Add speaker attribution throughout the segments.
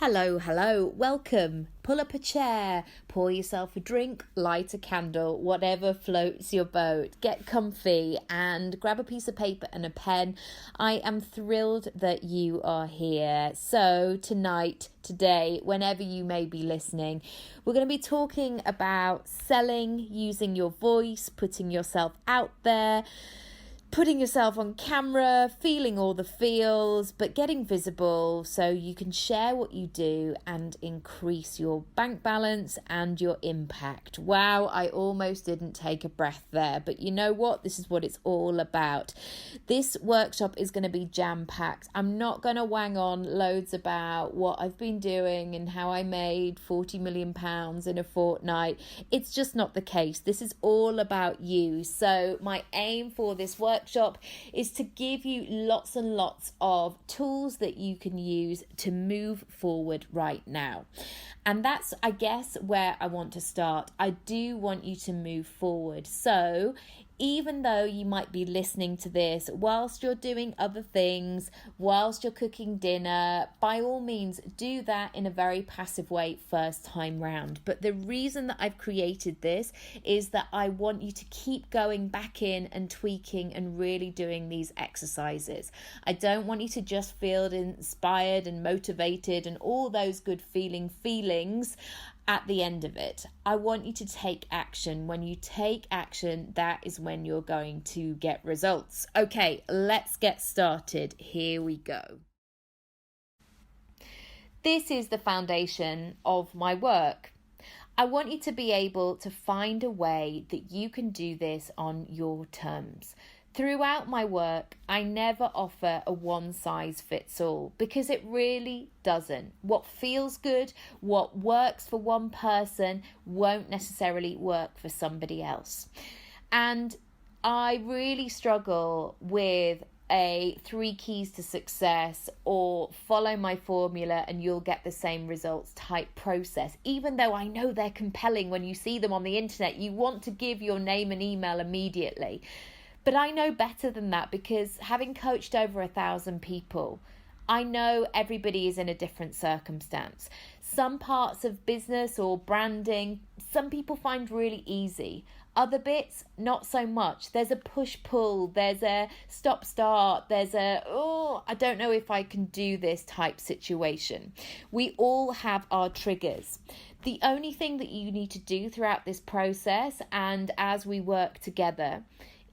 Speaker 1: Hello, hello, welcome. Pull up a chair, pour yourself a drink, light a candle, whatever floats your boat. Get comfy and grab a piece of paper and a pen. I am thrilled that you are here. So tonight, today, whenever you may be listening, we're going to be talking about selling, using your voice, putting yourself out there, putting yourself on camera, feeling all the feels, but getting visible so you can share what you do and increase your bank balance and your impact. Wow, I almost didn't take a breath there, but you know what? This is what it's all about. This workshop is going to be jam-packed. I'm not going to wang on loads about what I've been doing and how I made £40 million in a fortnight. It's just not the case. This is all about you. So my aim for this workshop is to give you lots and lots of tools that you can use to move forward right now. And that's, I guess, where I want to start. I do want you to move forward. So even though you might be listening to this whilst you're doing other things, whilst you're cooking dinner, by all means do that in a very passive way first time round. But the reason that I've created this is that I want you to keep going back in and tweaking and really doing these exercises. I don't want you to just feel inspired and motivated and all those good feelings at the end of it. I want you to take action. When you take action, that is when you're going to get results. Okay, let's get started. Here we go. This is the foundation of my work. I want you to be able to find a way that you can do this on your terms. Throughout my work, I never offer a one-size-fits-all because it really doesn't. What feels good, what works for one person won't necessarily work for somebody else. And I really struggle with a 3 keys to success or follow my formula and you'll get the same results type process. Even though I know they're compelling when you see them on the internet, you want to give your name and email immediately. But I know better than that because having coached over 1,000 people, I know everybody is in a different circumstance. Some parts of business or branding, some people find really easy. Other bits, not so much. There's a push-pull, there's a stop-start, there's a, I don't know if I can do this type situation. We all have our triggers. The only thing that you need to do throughout this process and as we work together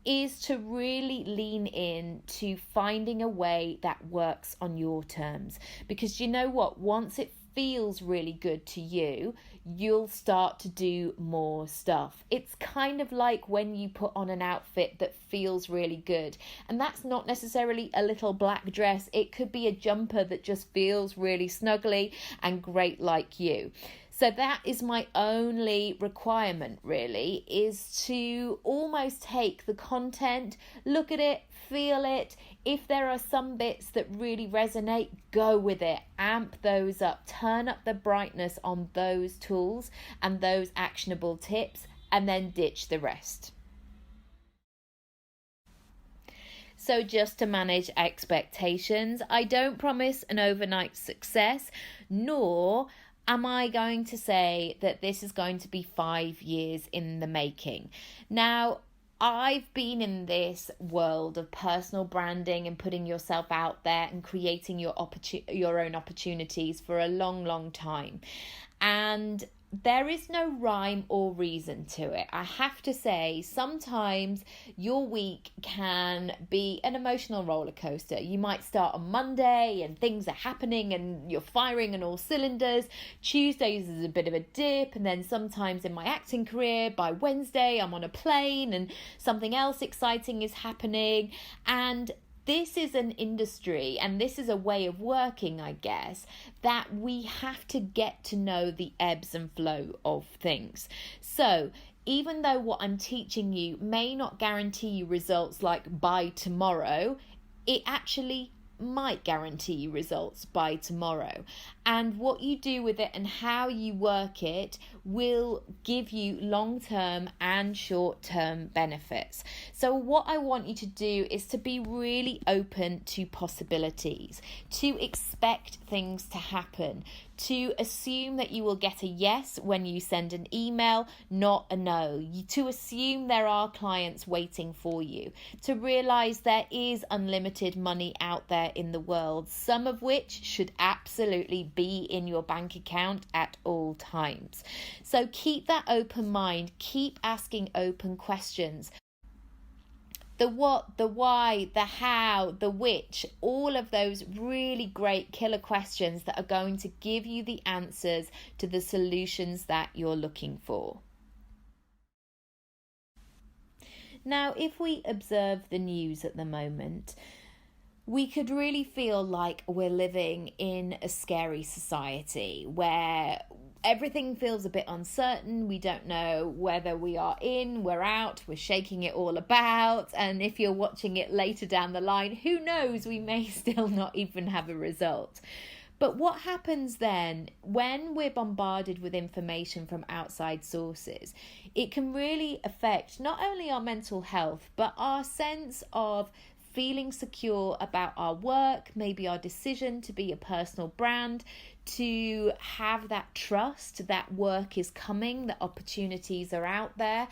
Speaker 1: is to really lean in to finding a way that works on your terms. Because you know what? Once it feels really good to you, you'll start to do more stuff. It's kind of like when you put on an outfit that feels really good. And that's not necessarily a little black dress. It could be a jumper that just feels really snuggly and great like you. So that is my only requirement really, is to almost take the content, look at it, feel it. If there are some bits that really resonate, go with it, amp those up, turn up the brightness on those tools and those actionable tips, and then ditch the rest. So just to manage expectations, I don't promise an overnight success, nor am I going to say that this is going to be 5 years in the making. Now, I've been in this world of personal branding and putting yourself out there and creating your own opportunities for a long, long time. And there is no rhyme or reason to it. I have to say, sometimes your week can be an emotional roller coaster. You might start on Monday and things are happening and you're firing on all cylinders. Tuesdays is a bit of a dip, and then sometimes in my acting career, by Wednesday I'm on a plane and something else exciting is happening. And this is an industry and this is a way of working, I guess, that we have to get to know the ebbs and flow of things. So even though what I'm teaching you may not guarantee you results like by tomorrow, it actually might guarantee you results by tomorrow. And what you do with it and how you work it will give you long-term and short-term benefits. So what I want you to do is to be really open to possibilities, to expect things to happen, to assume that you will get a yes when you send an email, not a no, to assume there are clients waiting for you, to realize there is unlimited money out there in the world, some of which should absolutely be in your bank account at all times. So keep that open mind, keep asking open questions. The what, the why, the how, the which, all of those really great killer questions that are going to give you the answers to the solutions that you're looking for. Now, if we observe the news at the moment, we could really feel like we're living in a scary society where everything feels a bit uncertain. We don't know whether we are in, we're out, we're shaking it all about. And if you're watching it later down the line, who knows, we may still not even have a result. But what happens then when we're bombarded with information from outside sources? It can really affect not only our mental health, but our sense of feeling secure about our work, maybe our decision to be a personal brand, to have that trust that work is coming, that opportunities are out there.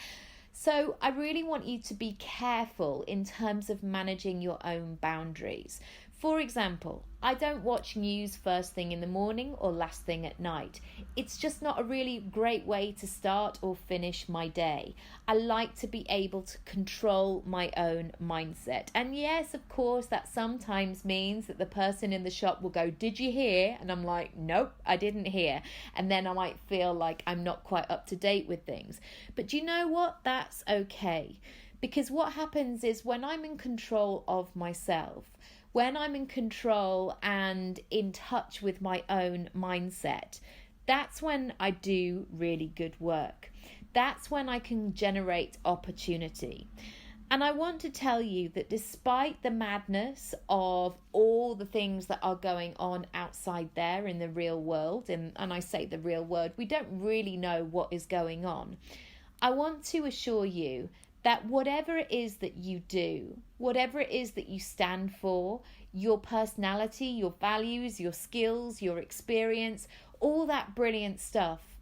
Speaker 1: So I really want you to be careful in terms of managing your own boundaries. For example, I don't watch news first thing in the morning or last thing at night. It's just not a really great way to start or finish my day. I like to be able to control my own mindset. And yes, of course, that sometimes means that the person in the shop will go, "Did you hear?" And I'm like, "Nope, I didn't hear." And then I might feel like I'm not quite up to date with things. But do you know what? That's okay. Because what happens is when I'm in control of myself, when I'm in control and in touch with my own mindset, that's when I do really good work. That's when I can generate opportunity. And I want to tell you that despite the madness of all the things that are going on outside there in the real world, and I say the real world, we don't really know what is going on. I want to assure you that whatever it is that you do, whatever it is that you stand for, your personality, your values, your skills, your experience, all that brilliant stuff,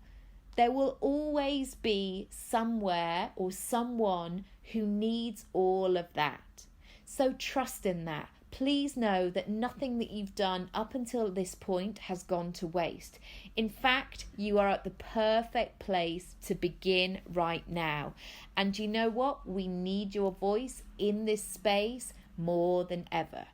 Speaker 1: there will always be somewhere or someone who needs all of that. So trust in that. Please know that nothing that you've done up until this point has gone to waste. In fact, you are at the perfect place to begin right now. And you know what? We need your voice in this space more than ever.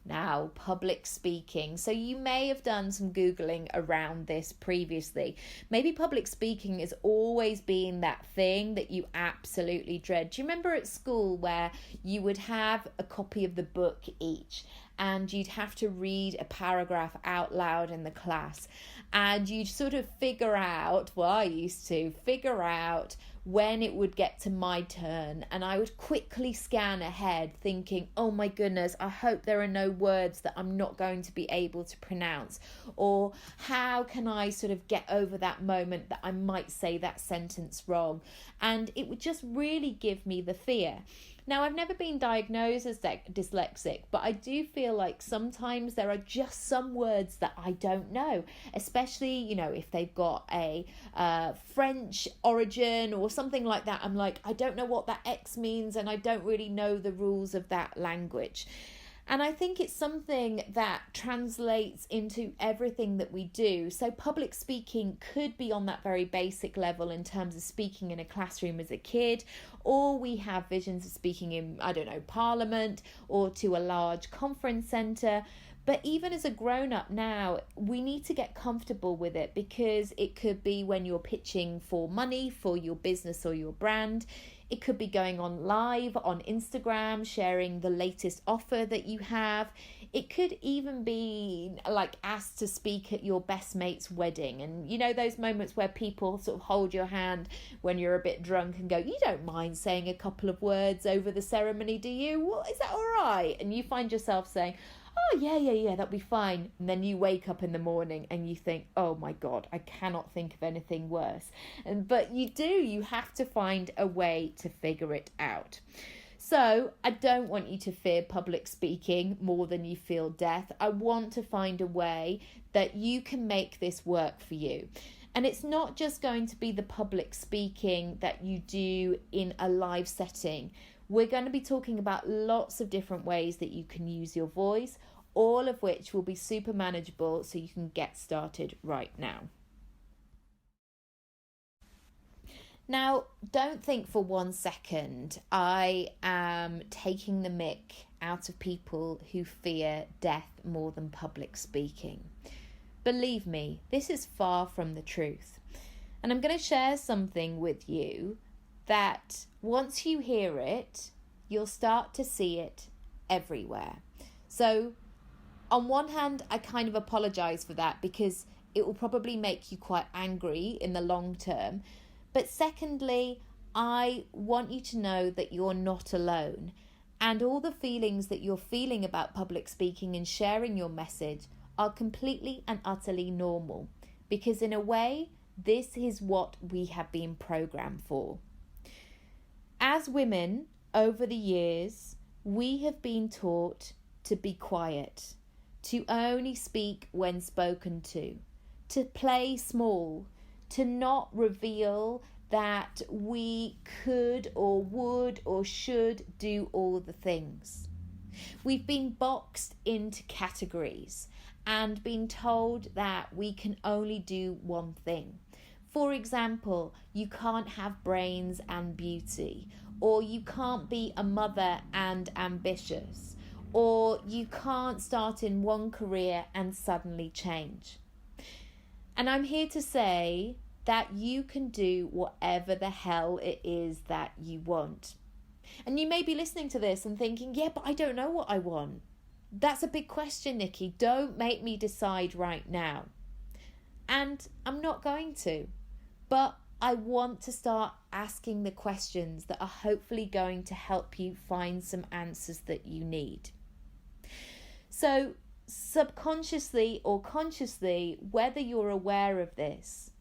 Speaker 1: Now, public speaking. So you may have done some Googling around this previously. Maybe public speaking has always been that thing that you absolutely dread. Do you remember at school where you would have a copy of the book each and you'd have to read a paragraph out loud in the class and you'd sort of figure out, well, I used to figure out when it would get to my turn, and I would quickly scan ahead thinking, oh my goodness, I hope there are no words that I'm not going to be able to pronounce, or how can I sort of get over that moment that I might say that sentence wrong. And it would just really give me the fear. Now, I've never been diagnosed as dyslexic, but I do feel like sometimes there are just some words that I don't know, especially, you know, if they've got a French origin or something like that. I'm like, I don't know what that X means and I don't really know the rules of that language. And I think it's something that translates into everything that we do. So public speaking could be on that very basic level in terms of speaking in a classroom as a kid, or we have visions of speaking in, I don't know, Parliament or to a large conference centre. But even as a grown up now, we need to get comfortable with it, because it could be when you're pitching for money for your business or your brand. It could be going on live on Instagram, sharing the latest offer that you have. It could even be like asked to speak at your best mate's wedding. And you know, those moments where people sort of hold your hand when you're a bit drunk and go, you don't mind saying a couple of words over the ceremony, do you? Well, is that all right? And you find yourself saying, oh, yeah, that'll be fine. And then you wake up in the morning and you think, oh my God, I cannot think of anything worse. But you have to find a way to figure it out. So I don't want you to fear public speaking more than you feel death. I want to find a way that you can make this work for you. And it's not just going to be the public speaking that you do in a live setting. We're going to be talking about lots of different ways that you can use your voice, all of which will be super manageable, so you can get started right now. Now, don't think for 1 second I am taking the mick out of people who fear death more than public speaking. Believe me, this is far from the truth. And I'm going to share something with you that once you hear it, you'll start to see it everywhere. So on one hand, I kind of apologize for that, because it will probably make you quite angry in the long term. But secondly, I want you to know that you're not alone. And all the feelings that you're feeling about public speaking and sharing your message are completely and utterly normal. Because in a way, this is what we have been programmed for. As women, over the years, we have been taught to be quiet, to only speak when spoken to play small, to not reveal that we could or would or should do all the things. We've been boxed into categories and been told that we can only do one thing. For example, you can't have brains and beauty, or you can't be a mother and ambitious, or you can't start in one career and suddenly change. And I'm here to say that you can do whatever the hell it is that you want. And you may be listening to this and thinking, yeah, but I don't know what I want. That's a big question, Nikki. Don't make me decide right now. And I'm not going to. But I want to start asking the questions that are hopefully going to help you find some answers that you need. So subconsciously or consciously, whether you're aware of this,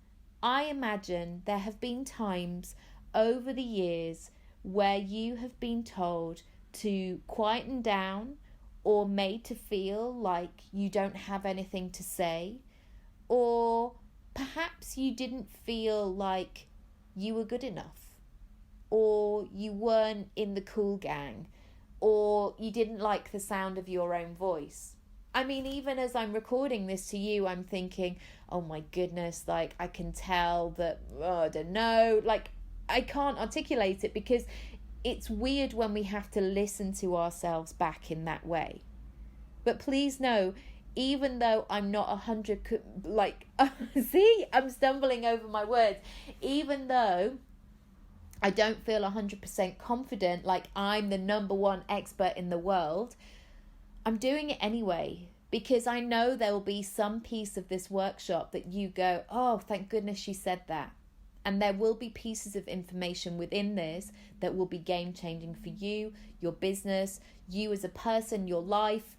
Speaker 1: I imagine there have been times over the years where you have been told to quieten down, or made to feel like you don't have anything to say, or perhaps you didn't feel like you were good enough, or you weren't in the cool gang, or you didn't like the sound of your own voice. I mean, even as I'm recording this to you, I'm thinking, oh my goodness, like I can tell that, I don't know, like I can't articulate it, because it's weird when we have to listen to ourselves back in that way. But please know, even though I'm not 100, see, I'm stumbling over my words. Even though I don't feel 100% confident, like I'm the number one expert in the world, I'm doing it anyway, because I know there will be some piece of this workshop that you go, oh, thank goodness she said that. And there will be pieces of information within this that will be game-changing for you, your business, you as a person, your life,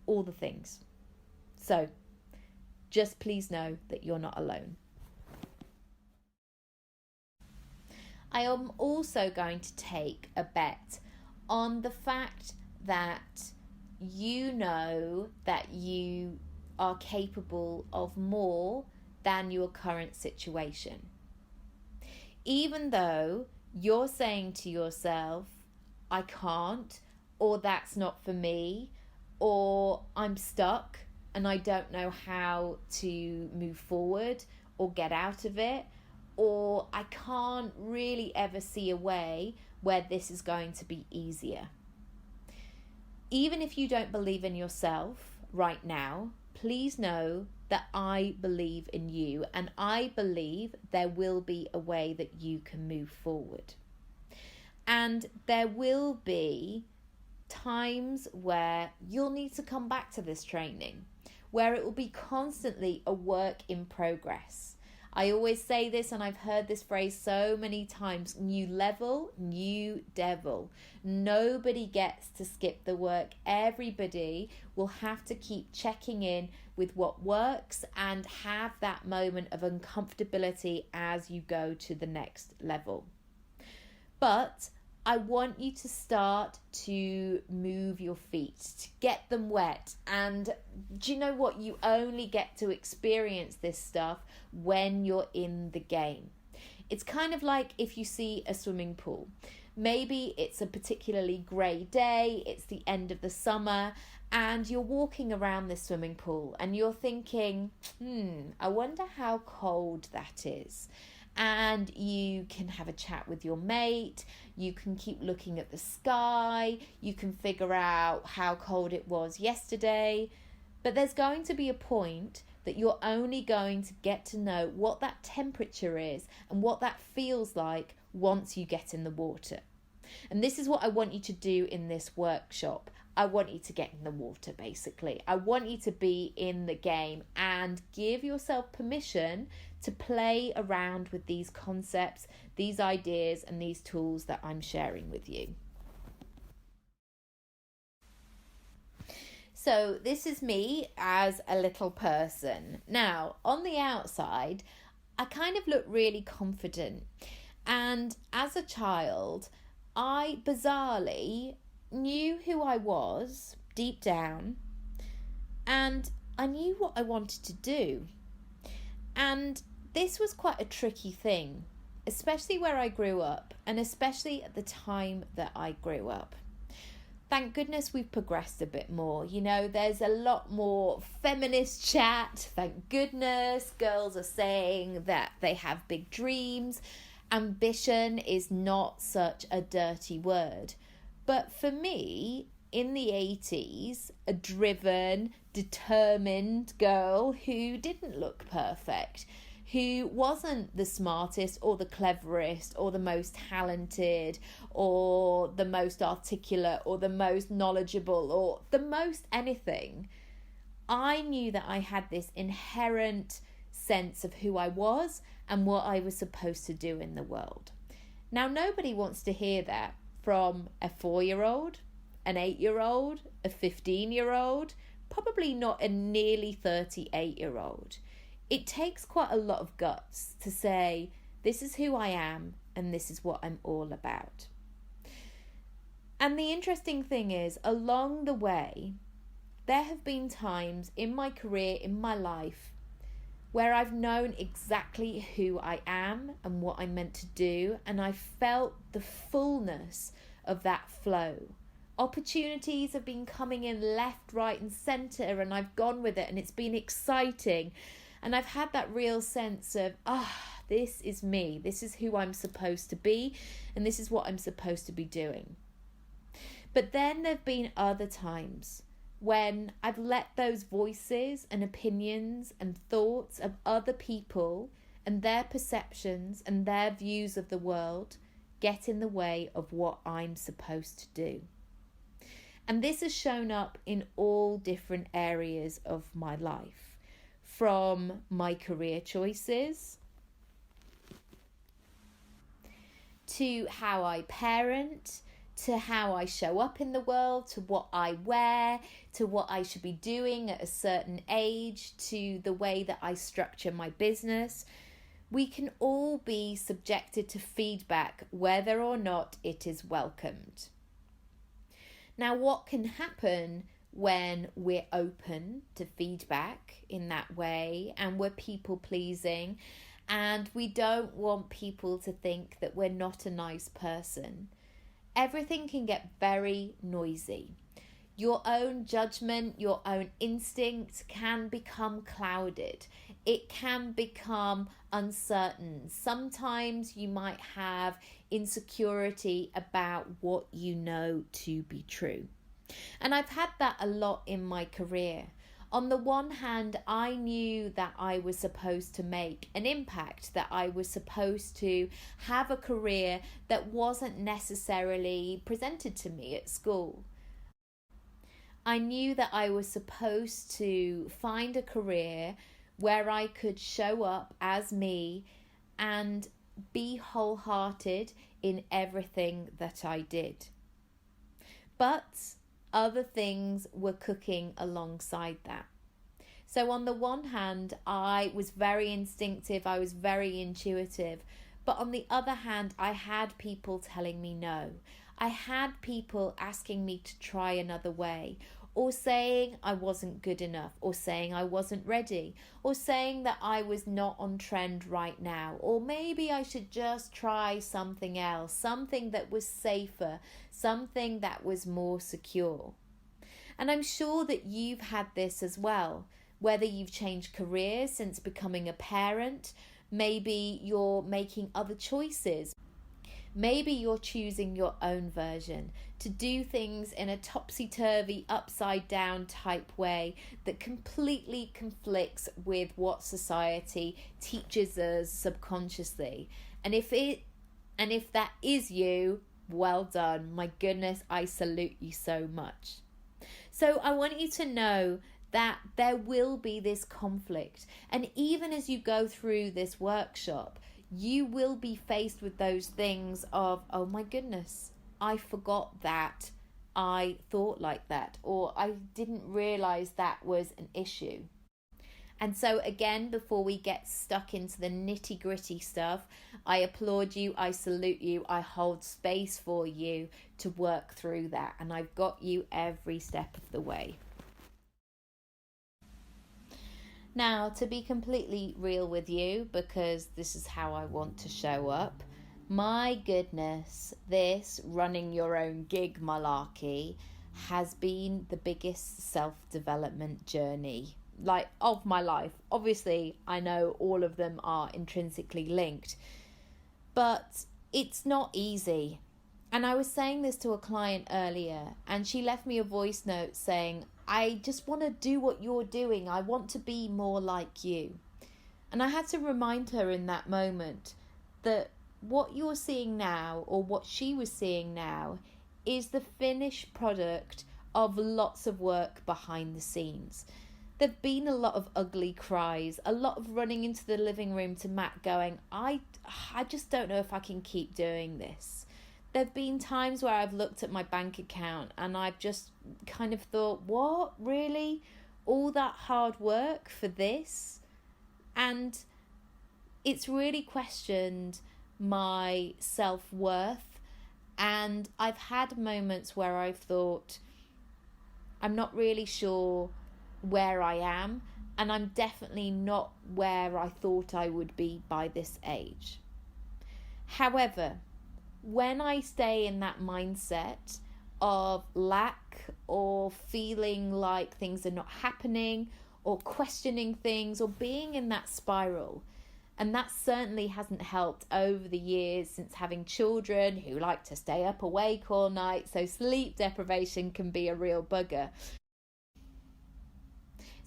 Speaker 1: all the things. So just please know that you're not alone. I am also going to take a bet on the fact that you know that you are capable of more than your current situation. Even though you're saying to yourself, I can't, or that's not for me, or I'm stuck and I don't know how to move forward or get out of it, or I can't really ever see a way where this is going to be easier. Even if you don't believe in yourself, right now, please know that I believe in you, and I believe there will be a way that you can move forward. And there will be times where you'll need to come back to this training, where it will be constantly a work in progress. I always say this, and I've heard this phrase so many times: new level, new devil. Nobody gets to skip the work. Everybody will have to keep checking in with what works and have that moment of uncomfortability as you go to the next level. But I want you to start to move your feet, to get them wet. And do you know what? You only get to experience this stuff when you're in the game. It's kind of like if you see a swimming pool. Maybe it's a particularly grey day, it's the end of the summer, and you're walking around this swimming pool and you're thinking, I wonder how cold that is. And you can have a chat with your mate, you can keep looking at the sky, you can figure out how cold it was yesterday, but there's going to be a point that you're only going to get to know what that temperature is and what that feels like once you get in the water. And this is what I want you to do in this workshop. I want you to get in the water, basically. I want you to be in the game and give yourself permission to play around with these concepts, these ideas, and these tools that I'm sharing with you. So this is me as a little person. Now, on the outside, I kind of look really confident. And as a child, I bizarrely knew who I was deep down, and I knew what I wanted to do. And this was quite a tricky thing, especially where I grew up, and especially at the time that I grew up. Thank goodness we've progressed a bit more. You know, there's a lot more feminist chat. Thank goodness girls are saying that they have big dreams. Ambition is not such a dirty word. But for me, in the 80s, a driven, determined girl who didn't look perfect, who wasn't the smartest or the cleverest or the most talented or the most articulate or the most knowledgeable or the most anything, I knew that I had this inherent sense of who I was and what I was supposed to do in the world. Now, nobody wants to hear that from a 4-year-old, an 8-year-old, a 15-year-old, probably not a nearly 38-year-old. It takes quite a lot of guts to say, this is who I am and this is what I'm all about. And the interesting thing is, along the way, there have been times in my career, in my life, where I've known exactly who I am and what I'm meant to do, and I felt the fullness of that flow. Opportunities have been coming in left, right, and centre, and I've gone with it, and it's been exciting. And I've had that real sense of, this is me, this is who I'm supposed to be, and this is what I'm supposed to be doing. But then there've been other times when I've let those voices and opinions and thoughts of other people and their perceptions and their views of the world get in the way of what I'm supposed to do. And this has shown up in all different areas of my life. From my career choices, to how I parent, to how I show up in the world, to what I wear, to what I should be doing at a certain age, to the way that I structure my business. We can all be subjected to feedback whether or not it is welcomed. Now, what can happen when we're open to feedback in that way and we're people pleasing and we don't want people to think that we're not a nice person? Everything can get very noisy. Your own judgment, your own instinct can become clouded. It can become uncertain. Sometimes you might have insecurity about what you know to be true. And I've had that a lot in my career, On the one hand, I knew that I was supposed to make an impact, that I was supposed to have a career that wasn't necessarily presented to me at school. I knew that I was supposed to find a career where I could show up as me and be wholehearted in everything that I did. But other things were cooking alongside that. So on the one hand, I was very instinctive, I was very intuitive. But on the other hand, I had people telling me no. I had people asking me to try another way, or saying I wasn't good enough, or saying I wasn't ready, or saying that I was not on trend right now, or maybe I should just try something else, something that was safer, something that was more secure. And I'm sure that you've had this as well, whether you've changed careers since becoming a parent, maybe you're making other choices. Maybe you're choosing your own version to do things in a topsy-turvy, upside-down type way that completely conflicts with what society teaches us subconsciously. And if that is you, well done. My goodness, I salute you so much. So I want you to know that there will be this conflict. And even as you go through this workshop, you will be faced with those things of, oh my goodness, I forgot that I thought like that, or I didn't realize that was an issue. And so again, before we get stuck into the nitty gritty stuff, I applaud you, I salute you, I hold space for you to work through that. And I've got you every step of the way. Now, to be completely real with you, because this is how I want to show up, my goodness, this running your own gig malarkey has been the biggest self-development journey of my life. Obviously, I know all of them are intrinsically linked, but it's not easy. And I was saying this to a client earlier, and she left me a voice note saying, I just want to do what you're doing. I want to be more like you. And I had to remind her in that moment that what you're seeing now, or what she was seeing now, is the finished product of lots of work behind the scenes. There've been a lot of ugly cries, a lot of running into the living room to Matt going, I just don't know if I can keep doing this. There've been times where I've looked at my bank account and I've just kind of thought, what, really? All that hard work for this? And it's really questioned my self-worth. And I've had moments where I've thought, I'm not really sure where I am, and I'm definitely not where I thought I would be by this age. However, when I stay in that mindset of lack, or feeling like things are not happening, or questioning things, or being in that spiral, and that certainly hasn't helped over the years since having children who like to stay up awake all night, so sleep deprivation can be a real bugger.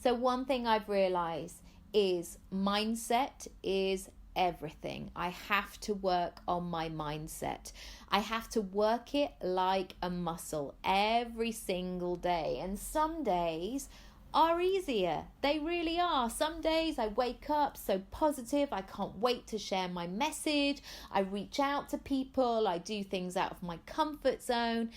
Speaker 1: So one thing I've realised is mindset is everything. I have to work on my mindset. I have to work it like a muscle every single day. And some days are easier. They really are. Some days I wake up so positive, I can't wait to share my message. I reach out to people, I do things out of my comfort zone.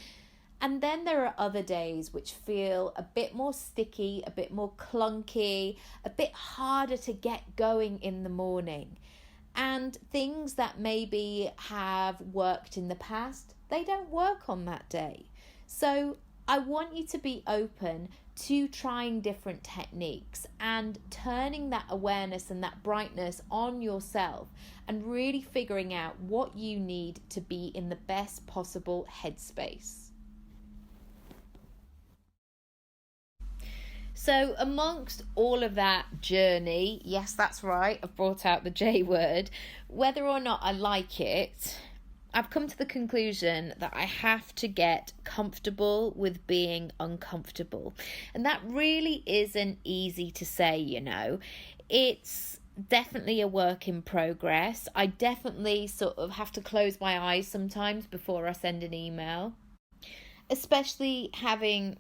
Speaker 1: And then there are other days which feel a bit more sticky, a bit more clunky, a bit harder to get going in the morning. And things that maybe have worked in the past, they don't work on that day. So I want you to be open to trying different techniques and turning that awareness and that brightness on yourself and really figuring out what you need to be in the best possible headspace. So amongst all of that journey, yes, that's right, I've brought out the J word, whether or not I like it, I've come to the conclusion that I have to get comfortable with being uncomfortable. And that really isn't easy to say, you know. It's definitely a work in progress. I definitely sort of have to close my eyes sometimes before I send an email, especially having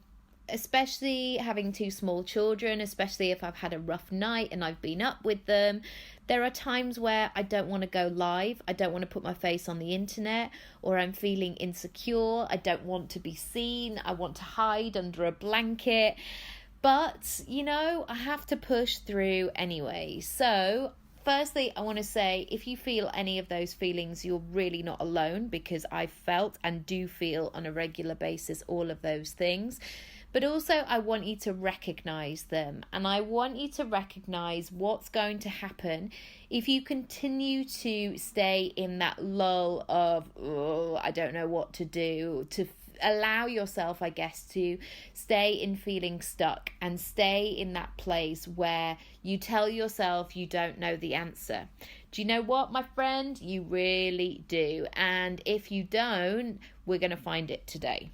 Speaker 1: two small children, especially if I've had a rough night and I've been up with them. There are times where I don't want to go live. I don't want to put my face on the internet, or I'm feeling insecure. I don't want to be seen. I want to hide under a blanket. But, you know, I have to push through anyway. So, firstly, I want to say, if you feel any of those feelings, you're really not alone, because I've felt and do feel on a regular basis all of those things. But also, I want you to recognize them, and I want you to recognize what's going to happen if you continue to stay in that lull of, oh, I don't know what to do, to allow yourself, I guess, to stay in feeling stuck and stay in that place where you tell yourself you don't know the answer. Do you know what, my friend? You really do. And if you don't, we're going to find it today.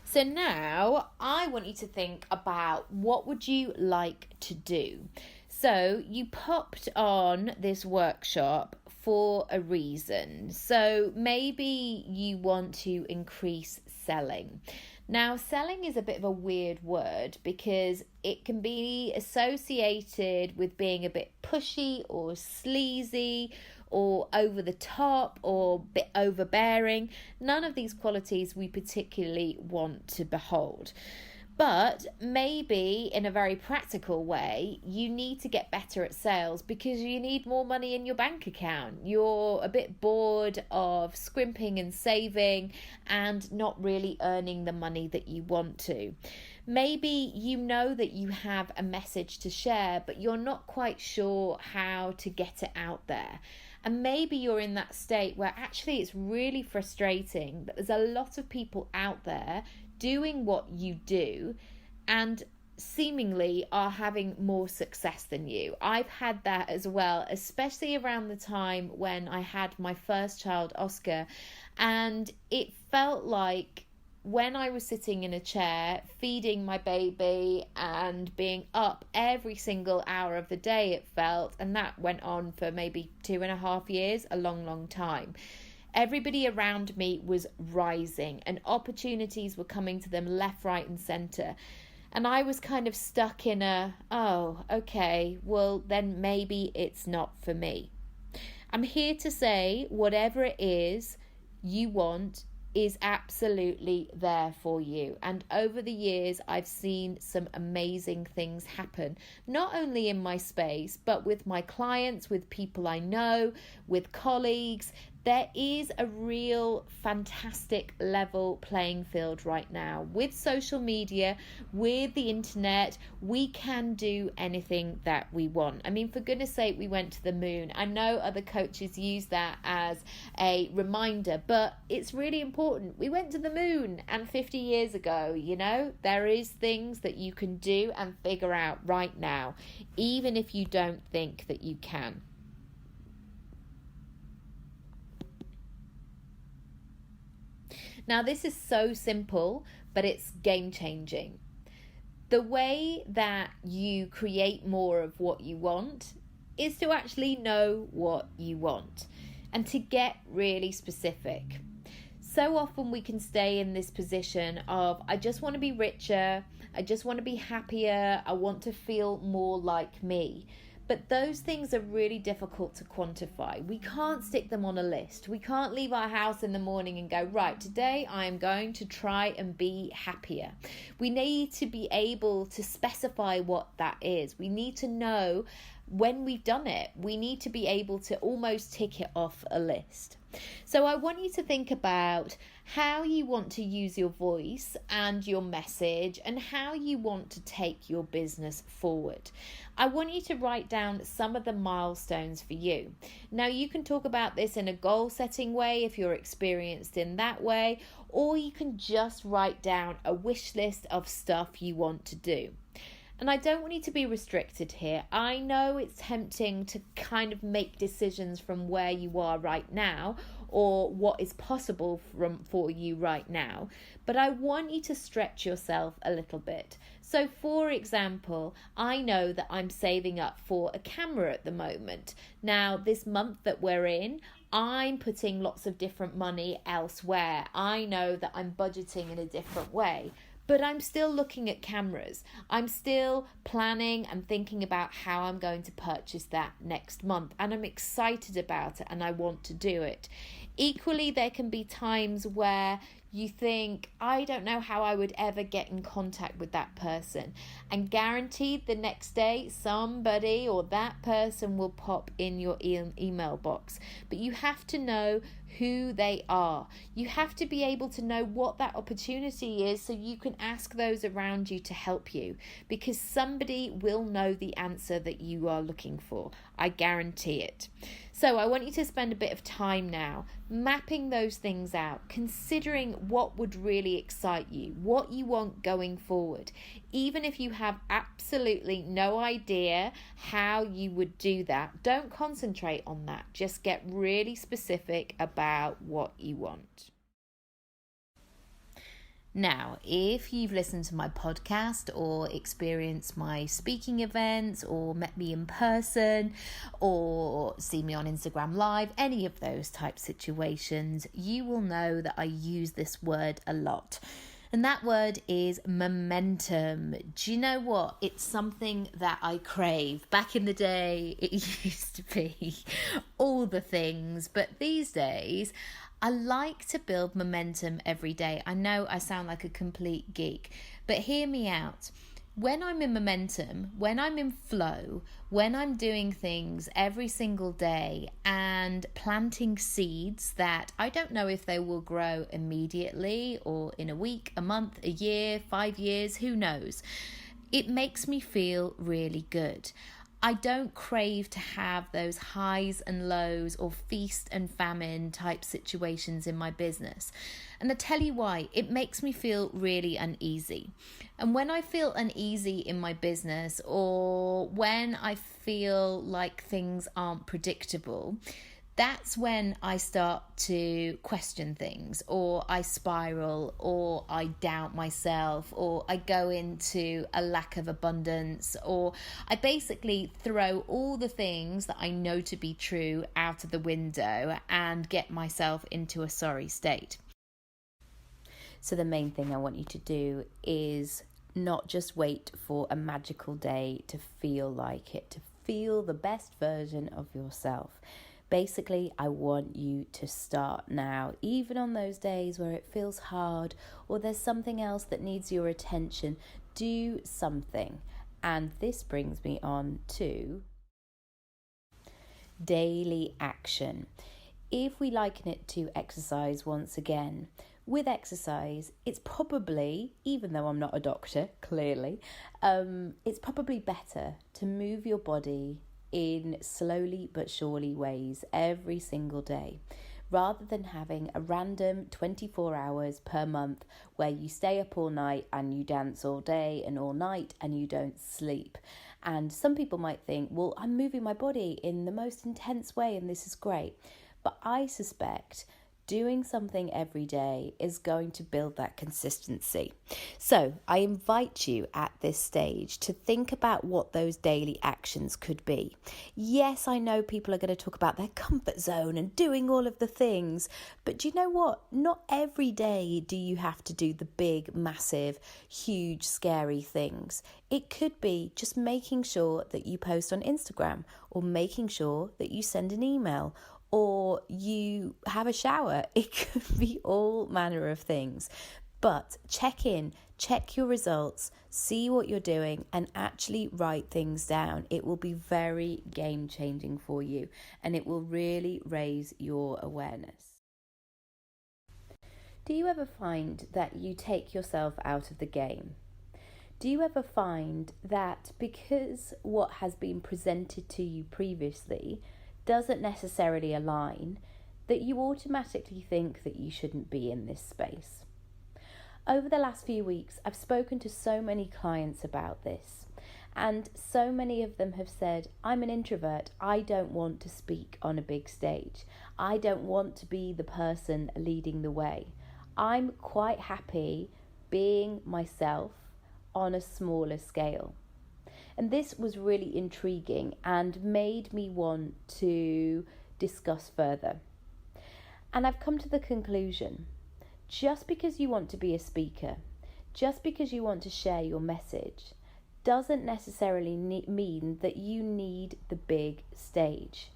Speaker 1: So now I want you to think about, what would you like to do? So you popped on this workshop for a reason. So maybe you want to increase selling. Now, selling is a bit of a weird word because it can be associated with being a bit pushy or sleazy or over the top or a bit overbearing. None of these qualities we particularly want to behold. But maybe in a very practical way, you need to get better at sales because you need more money in your bank account. You're a bit bored of scrimping and saving and not really earning the money that you want to. Maybe you know that you have a message to share, but you're not quite sure how to get it out there. And maybe you're in that state where actually it's really frustrating that there's a lot of people out there doing what you do and seemingly are having more success than you. I've had that as well, especially around the time when I had my first child, Oscar, and it felt like when I was sitting in a chair feeding my baby and being up every single hour of the day, it felt, and that went on for maybe 2.5 years, a long time. Everybody around me was rising and opportunities were coming to them left, right and centre. And I was kind of stuck in oh, okay, well then maybe it's not for me. I'm here to say whatever it is you want is absolutely there for you. And over the years, I've seen some amazing things happen, not only in my space, but with my clients, with people I know, with colleagues. There is a real fantastic level playing field right now. With social media, with the internet, we can do anything that we want. I mean, for goodness sake, we went to the moon. I know other coaches use that as a reminder, but it's really important. We went to the moon, and 50 years ago, you know, there is things that you can do and figure out right now, even if you don't think that you can. Now, this is so simple, but it's game-changing. The way that you create more of what you want is to actually know what you want and to get really specific. So often we can stay in this position of, I just want to be richer, I just want to be happier, I want to feel more like me. But those things are really difficult to quantify. We can't stick them on a list. We can't leave our house in the morning and go, right, today I am going to try and be happier. We need to be able to specify what that is. We need to know when we've done it. We need to be able to almost tick it off a list. So I want you to think about how you want to use your voice and your message and how you want to take your business forward. I want you to write down some of the milestones for you. Now, you can talk about this in a goal setting way if you're experienced in that way, or you can just write down a wish list of stuff you want to do. And I don't want you to be restricted here. I know it's tempting to kind of make decisions from where you are right now or what is possible for you right now, but I want you to stretch yourself a little bit. So for example, I know that I'm saving up for a camera at the moment. Now, this month that we're in, I'm putting lots of different money elsewhere. I know that I'm budgeting in a different way. But I'm still looking at cameras. I'm still planning and thinking about how I'm going to purchase that next month. And I'm excited about it and I want to do it. Equally, there can be times where you think, I don't know how I would ever get in contact with that person. And guaranteed the next day, somebody or that person will pop in your email box. But you have to know who they are. You have to be able to know what that opportunity is so you can ask those around you to help you, because somebody will know the answer that you are looking for. I guarantee it. So I want you to spend a bit of time now mapping those things out, considering what would really excite you, what you want going forward. Even if you have absolutely no idea how you would do that, don't concentrate on that. Just get really specific about what you want. Now, if you've listened to my podcast or experienced my speaking events or met me in person or seen me on Instagram Live, any of those type situations, you will know that I use this word a lot. And that word is momentum. Do you know what? It's something that I crave. Back in the day, it used to be all the things, but these days, I like to build momentum every day. I know I sound like a complete geek, but hear me out. When I'm in momentum, when I'm in flow, when I'm doing things every single day and planting seeds that I don't know if they will grow immediately or in a week, a month, a year, 5 years, who knows? It makes me feel really good. I don't crave to have those highs and lows or feast and famine type situations in my business. And I tell you why, it makes me feel really uneasy. And when I feel uneasy in my business, or when I feel like things aren't predictable, that's when I start to question things, or I spiral, or I doubt myself, or I go into a lack of abundance, or I basically throw all the things that I know to be true out of the window and get myself into a sorry state. So the main thing I want you to do is not just wait for a magical day to feel like it, to feel the best version of yourself. Basically, I want you to start now, even on those days where it feels hard or there's something else that needs your attention. Do something. And this brings me on to daily action. If we liken it to exercise once again, with exercise, it's probably, even though I'm not a doctor, clearly, it's probably better to move your body in slowly but surely ways every single day, rather than having a random 24 hours per month where you stay up all night and you dance all day and all night and you don't sleep. And some people might think, well, I'm moving my body in the most intense way and this is great. But I suspect doing something every day is going to build that consistency. So I invite you at this stage to think about what those daily actions could be. Yes, I know people are going to talk about their comfort zone and doing all of the things, but do you know what? Not every day do you have to do the big, massive, huge, scary things. It could be just making sure that you post on Instagram, or making sure that you send an email, or you have a shower. It could be all manner of things. But check in, check your results, see what you're doing, and actually write things down. It will be very game-changing for you, and it will really raise your awareness. Do you ever find that you take yourself out of the game? Do you ever find that because what has been presented to you previously doesn't necessarily align, that you automatically think that you shouldn't be in this space? Over the last few weeks, I've spoken to so many clients about this,
Speaker 2: And so many of them have said, I'm an introvert. I don't want to speak on a big stage. I don't want to be the person leading the way. I'm quite happy being myself on a smaller scale. And this was really intriguing and made me want to discuss further. And I've come to the conclusion, just because you want to be a speaker, just because you want to share your message, doesn't necessarily mean that you need the big stage.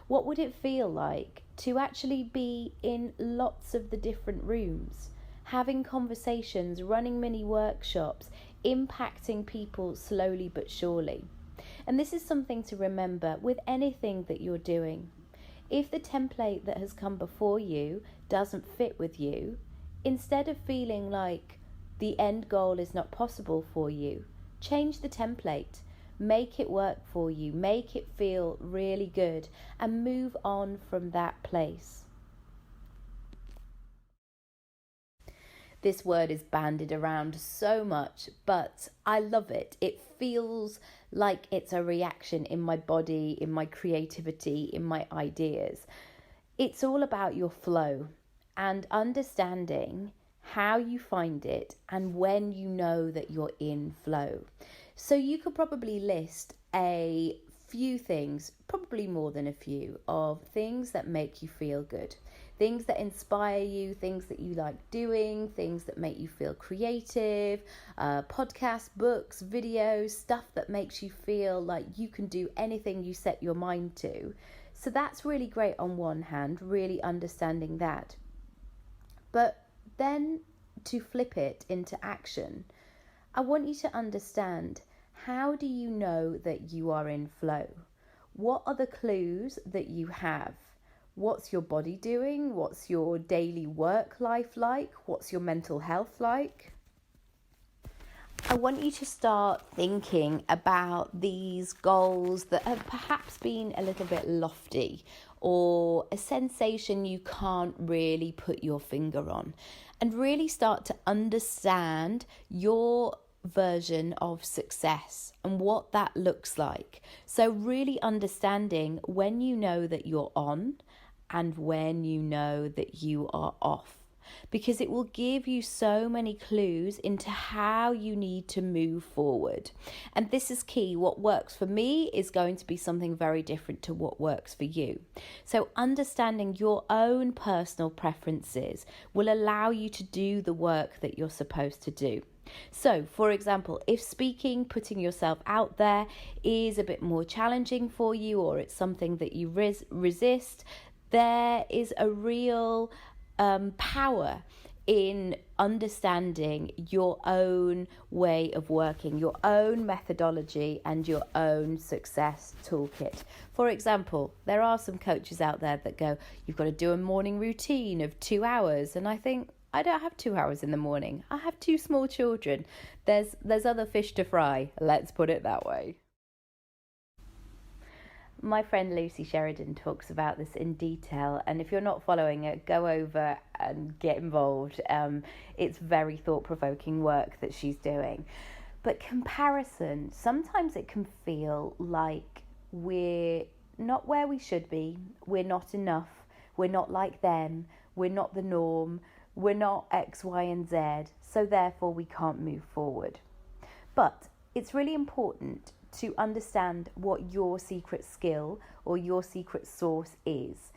Speaker 2: What would it feel like to actually be in lots of the different rooms, having conversations, running mini workshops, impacting people slowly but surely? And this is something to remember with anything that you're doing. If the template that has come before you doesn't fit with you, instead of feeling like the end goal is not possible for you, change the template, make it work for you, make it feel really good, and move on from that place. This word is bandied around so much, but I love it. It feels like it's a reaction in my body, in my creativity, in my ideas. It's all about your flow and understanding how you find it and when you know that you're in flow. So you could probably list a few things, probably more than a few, of things that make you feel good. Things that inspire you, things that you like doing, things that make you feel creative, podcasts, books, videos, stuff that makes you feel like you can do anything you set your mind to. So that's really great on one hand, really understanding that. But then to flip it into action, I want you to understand, how do you know that you are in flow? What are the clues that you have? What's your body doing? What's your daily work life like? What's your mental health like? I want you to start thinking about these goals that have perhaps been a little bit lofty, or a sensation you can't really put your finger on, and really start to understand your version of success and what that looks like. So really understanding when you know that you're on and when you know that you are off, because it will give you so many clues into how you need to move forward. And this is key. What works for me is going to be something very different to what works for you. So understanding your own personal preferences will allow you to do the work that you're supposed to do. So, for example, if speaking, putting yourself out there is a bit more challenging for you, or it's something that you resist, there is a real power in understanding your own way of working, your own methodology, and your own success toolkit. For example, there are some coaches out there that go, you've got to do a morning routine of 2 hours. And I think, I don't have 2 hours in the morning. I have 2 small children. There's other fish to fry. Let's put it that way. My friend Lucy Sheridan talks about this in detail, and if you're not following it, go over and get involved. It's very thought-provoking work that she's doing. But comparison, sometimes it can feel like we're not where we should be, we're not enough, we're not like them, we're not the norm, we're not X, Y, and Z, so therefore we can't move forward. But it's really important to understand what your secret skill or your secret sauce is,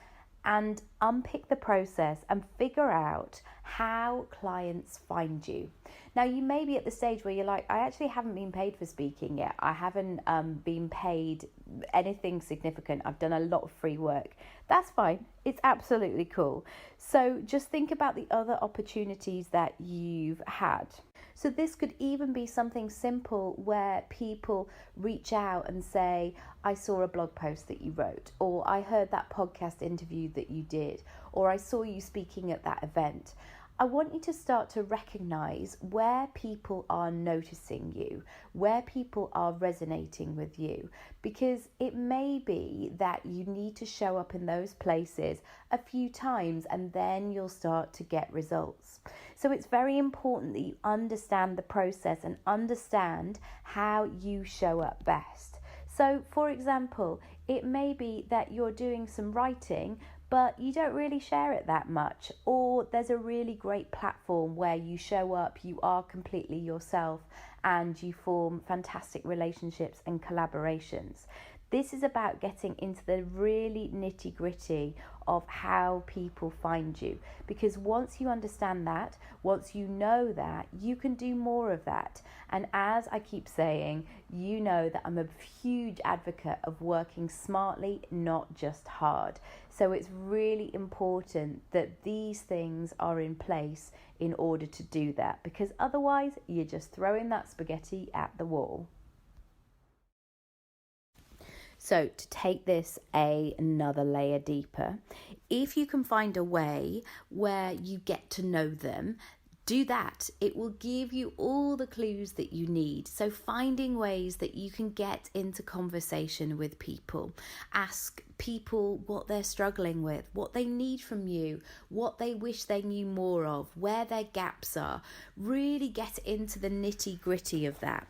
Speaker 2: and unpick the process and figure out how clients find you. Now, you may be at the stage where you're like, I actually haven't been paid for speaking yet. I haven't been paid anything significant. I've done a lot of free work. That's fine. It's absolutely cool. So just think about the other opportunities that you've had. So this could even be something simple where people reach out and say, I saw a blog post that you wrote, or I heard that podcast interview that you did, or I saw you speaking at that event. I want you to start to recognize where people are noticing you, where people are resonating with you, because it may be that you need to show up in those places a few times and then you'll start to get results. So it's very important that you understand the process and understand how you show up best. So, for example, it may be that you're doing some writing, but you don't really share it that much, or there's a really great platform where you show up, you are completely yourself, and you form fantastic relationships and collaborations. This is about getting into the really nitty-gritty of how people find you, because once you understand that, once you know that, you can do more of that. And as I keep saying, you know that I'm a huge advocate of working smartly, not just hard. So it's really important that these things are in place in order to do that, because otherwise you're just throwing that spaghetti at the wall. So to take this another layer deeper, if you can find a way where you get to know them, do that. It will give you all the clues that you need. So finding ways that you can get into conversation with people. Ask people what they're struggling with, what they need from you, what they wish they knew more of, where their gaps are. Really get into the nitty-gritty of that.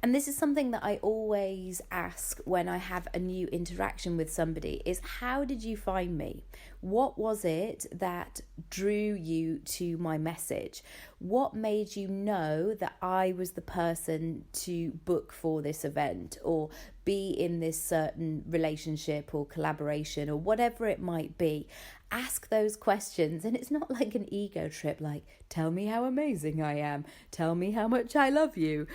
Speaker 2: And this is something that I always ask when I have a new interaction with somebody is, how did you find me? What was it that drew you to my message? What made you know that I was the person to book for this event or be in this certain relationship or collaboration or whatever it might be? Ask those questions, and it's not like an ego trip, like, tell me how amazing I am, tell me how much I love you.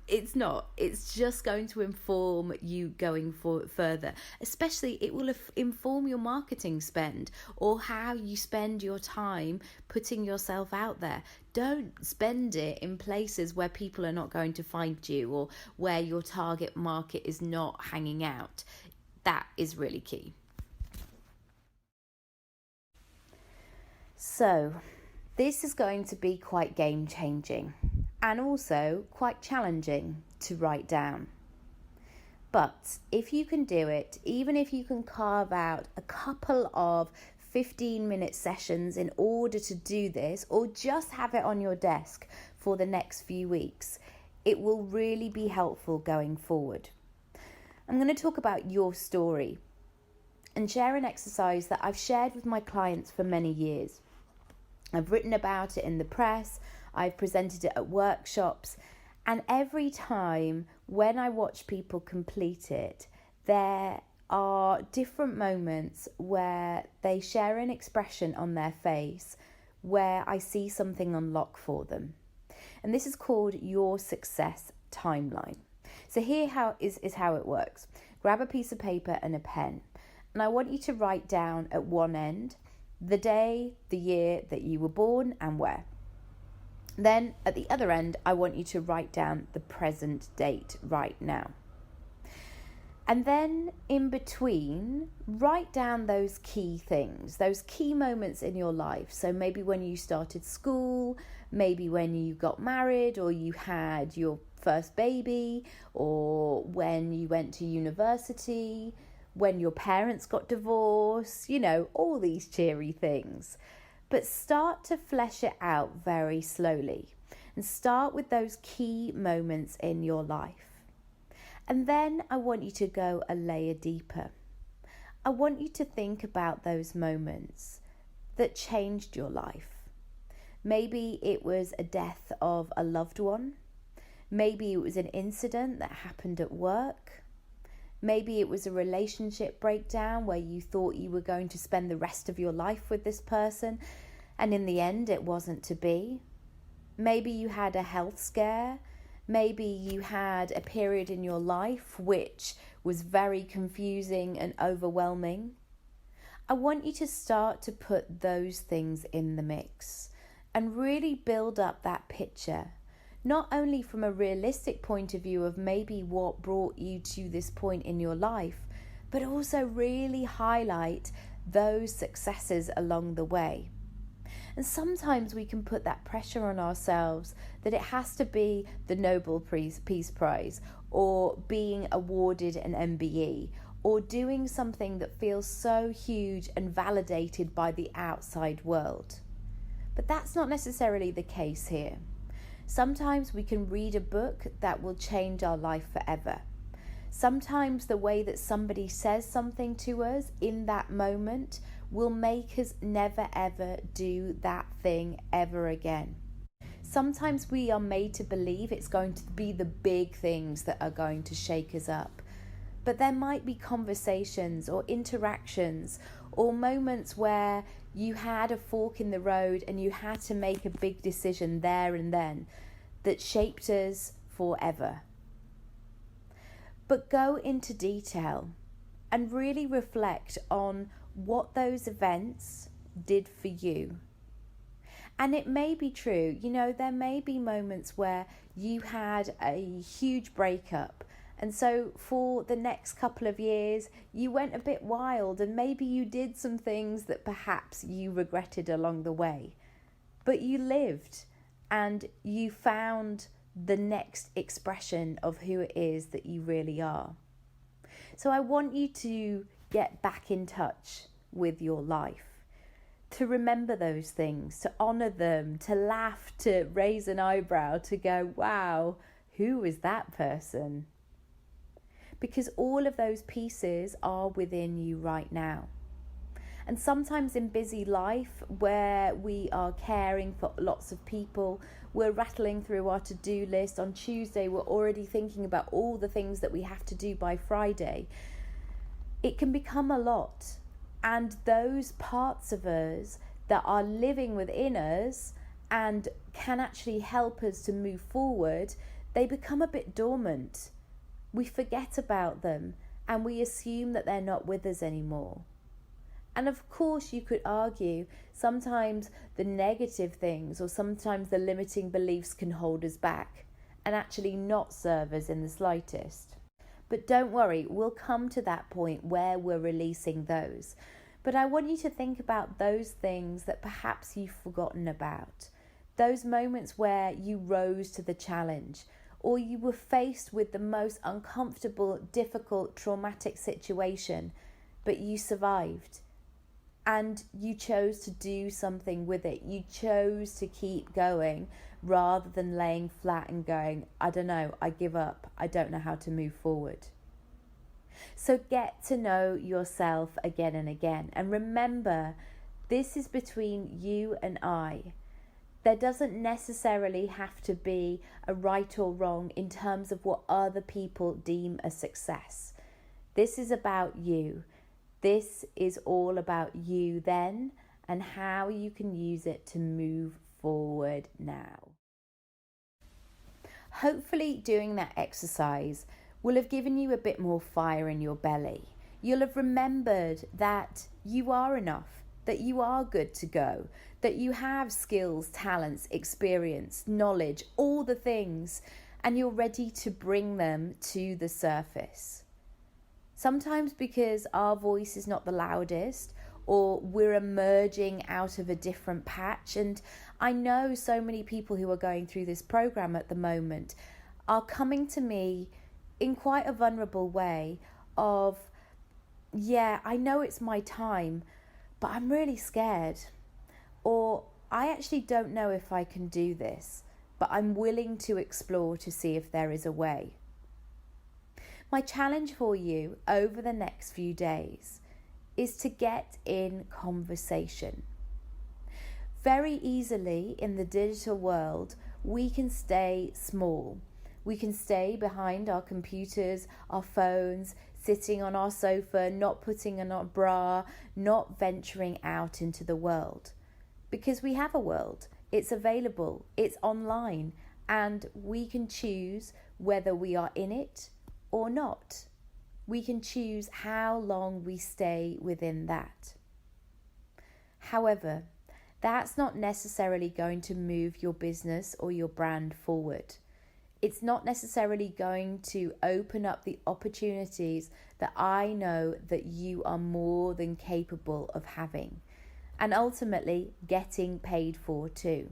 Speaker 2: It's not. It's just going to inform you going further. Especially, it will inform your marketing spend or how you spend your time putting yourself out there. Don't spend it in places where people are not going to find you or where your target market is not hanging out. That is really key. So, this is going to be quite game-changing and also quite challenging to write down. But if you can do it, even if you can carve out a couple of 15-minute sessions in order to do this, or just have it on your desk for the next few weeks, it will really be helpful going forward. I'm going to talk about your story and share an exercise that I've shared with my clients for many years. I've written about it in the press, I've presented it at workshops, and every time when I watch people complete it, there are different moments where they share an expression on their face where I see something unlock for them. And this is called your success timeline. So here is how it works. Grab a piece of paper and a pen, and I want you to write down at one end the day, the year that you were born and where. Then at the other end, I want you to write down the present date right now. And then in between, write down those key things, those key moments in your life. So maybe when you started school, maybe when you got married or you had your first baby, or when you went to university, when your parents got divorced, all these cheery things. But start to flesh it out very slowly and start with those key moments in your life. And then I want you to go a layer deeper. I want you to think about those moments that changed your life. Maybe it was a death of a loved one. Maybe it was an incident that happened at work. Maybe it was a relationship breakdown where you thought you were going to spend the rest of your life with this person, and in the end it wasn't to be. Maybe you had a health scare. Maybe you had a period in your life which was very confusing and overwhelming. I want you to start to put those things in the mix and really build up that picture. Not only from a realistic point of view of maybe what brought you to this point in your life, but also really highlight those successes along the way. And sometimes we can put that pressure on ourselves that it has to be the Nobel Peace Prize, or being awarded an MBE, or doing something that feels so huge and validated by the outside world. But that's not necessarily the case here. Sometimes we can read a book that will change our life forever. Sometimes the way that somebody says something to us in that moment will make us never ever do that thing ever again. Sometimes we are made to believe it's going to be the big things that are going to shake us up. But there might be conversations or interactions or moments where you had a fork in the road and you had to make a big decision there and then that shaped us forever. But go into detail and really reflect on what those events did for you. And it may be true, there may be moments where you had a huge breakup, and so for the next couple of years you went a bit wild, and maybe you did some things that perhaps you regretted along the way. But you lived and you found the next expression of who it is that you really are. So I want you to get back in touch with your life, to remember those things, to honour them, to laugh, to raise an eyebrow, to go, wow, who is that person? Because all of those pieces are within you right now. And sometimes in busy life, where we are caring for lots of people, we're rattling through our to-do list. On Tuesday, we're already thinking about all the things that we have to do by Friday. It can become a lot. And those parts of us that are living within us and can actually help us to move forward, they become a bit dormant. We forget about them and we assume that they're not with us anymore. And of course, you could argue sometimes the negative things or sometimes the limiting beliefs can hold us back and actually not serve us in the slightest. But don't worry, we'll come to that point where we're releasing those. But I want you to think about those things that perhaps you've forgotten about. Those moments where you rose to the challenge, or you were faced with the most uncomfortable, difficult, traumatic situation, but you survived. And you chose to do something with it. You chose to keep going rather than laying flat and going, I don't know, I give up. I don't know how to move forward. So get to know yourself again and again. And remember, this is between you and I. There doesn't necessarily have to be a right or wrong in terms of what other people deem a success. This is about you. This is all about you then and how you can use it to move forward now. Hopefully doing that exercise will have given you a bit more fire in your belly. You'll have remembered that you are enough, that you are good to go, that you have skills, talents, experience, knowledge, all the things, and you're ready to bring them to the surface. Sometimes because our voice is not the loudest, or we're emerging out of a different patch. And I know so many people who are going through this program at the moment are coming to me in quite a vulnerable way of, yeah, I know it's my time, but I'm really scared. Or I actually don't know if I can do this, but I'm willing to explore to see if there is a way. My challenge for you over the next few days is to get in conversation. Very easily in the digital world, we can stay small. We can stay behind our computers, our phones, sitting on our sofa, not putting on our bra, not venturing out into the world. Because we have a world, it's available, it's online, and we can choose whether we are in it or not. We can choose how long we stay within that. However, that's not necessarily going to move your business or your brand forward. It's not necessarily going to open up the opportunities that I know that you are more than capable of having. and ultimately getting paid for too.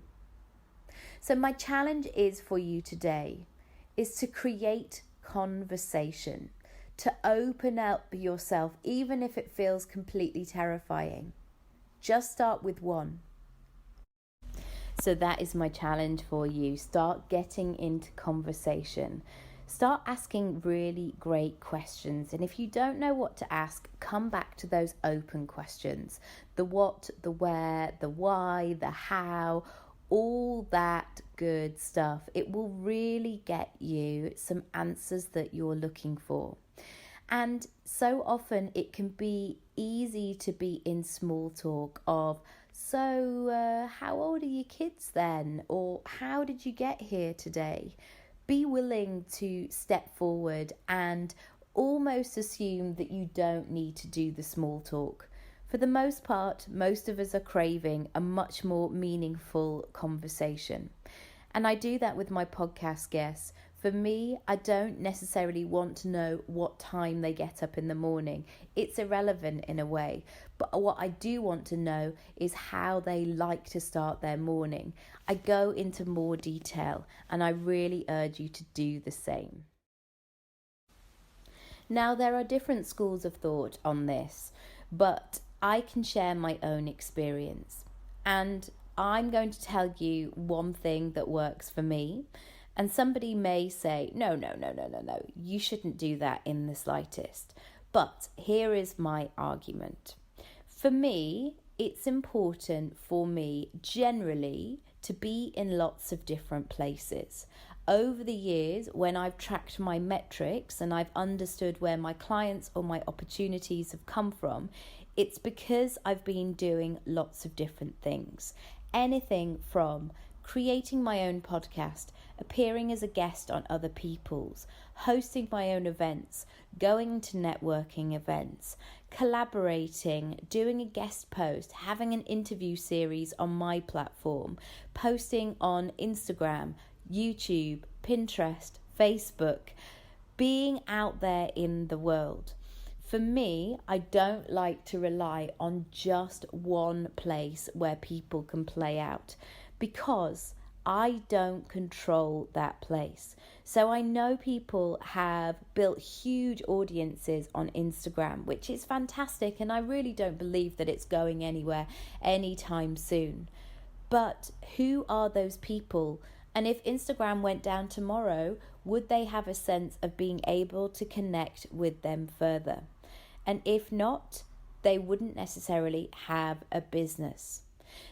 Speaker 2: So my challenge is for you today is to create conversation, to open up yourself, even if it feels completely terrifying. Just start with one. So that is my challenge for you. Start getting into conversation. Start asking really great questions. And if you don't know what to ask, come back to those open questions. The what, the where, the why, the how, all that good stuff. It will really get you some answers that you're looking for. And so often it can be easy to be in small talk of, so how old are your kids then? Or how did you get here today? Be willing to step forward and almost assume that you don't need to do the small talk. For the most part, most of us are craving a much more meaningful conversation. And I do that with my podcast guests. For me, I don't necessarily want to know what time they get up in the morning. It's irrelevant in a way. But what I do want to know is how they like to start their morning. I go into more detail, and I really urge you to do the same. Now, there are different schools of thought on this, but I can share my own experience. And I'm going to tell you one thing that works for me. And somebody may say, no, you shouldn't do that in the slightest. But here is my argument. For me, it's important for me generally to be in lots of different places. Over the years, when I've tracked my metrics and I've understood where my clients or my opportunities have come from, it's because I've been doing lots of different things. Anything from creating my own podcast, appearing as a guest on other people's, hosting my own events, going to networking events, collaborating, doing a guest post, having an interview series on my platform, posting on Instagram, YouTube, Pinterest, Facebook, being out there in the world. For me, I don't like to rely on just one place where people can play out, because I don't control that place. So I know people have built huge audiences on Instagram, which is fantastic, and I really don't believe that it's going anywhere anytime soon. But who are those people? And if Instagram went down tomorrow, would they have a sense of being able to connect with them further? And if not, they wouldn't necessarily have a business.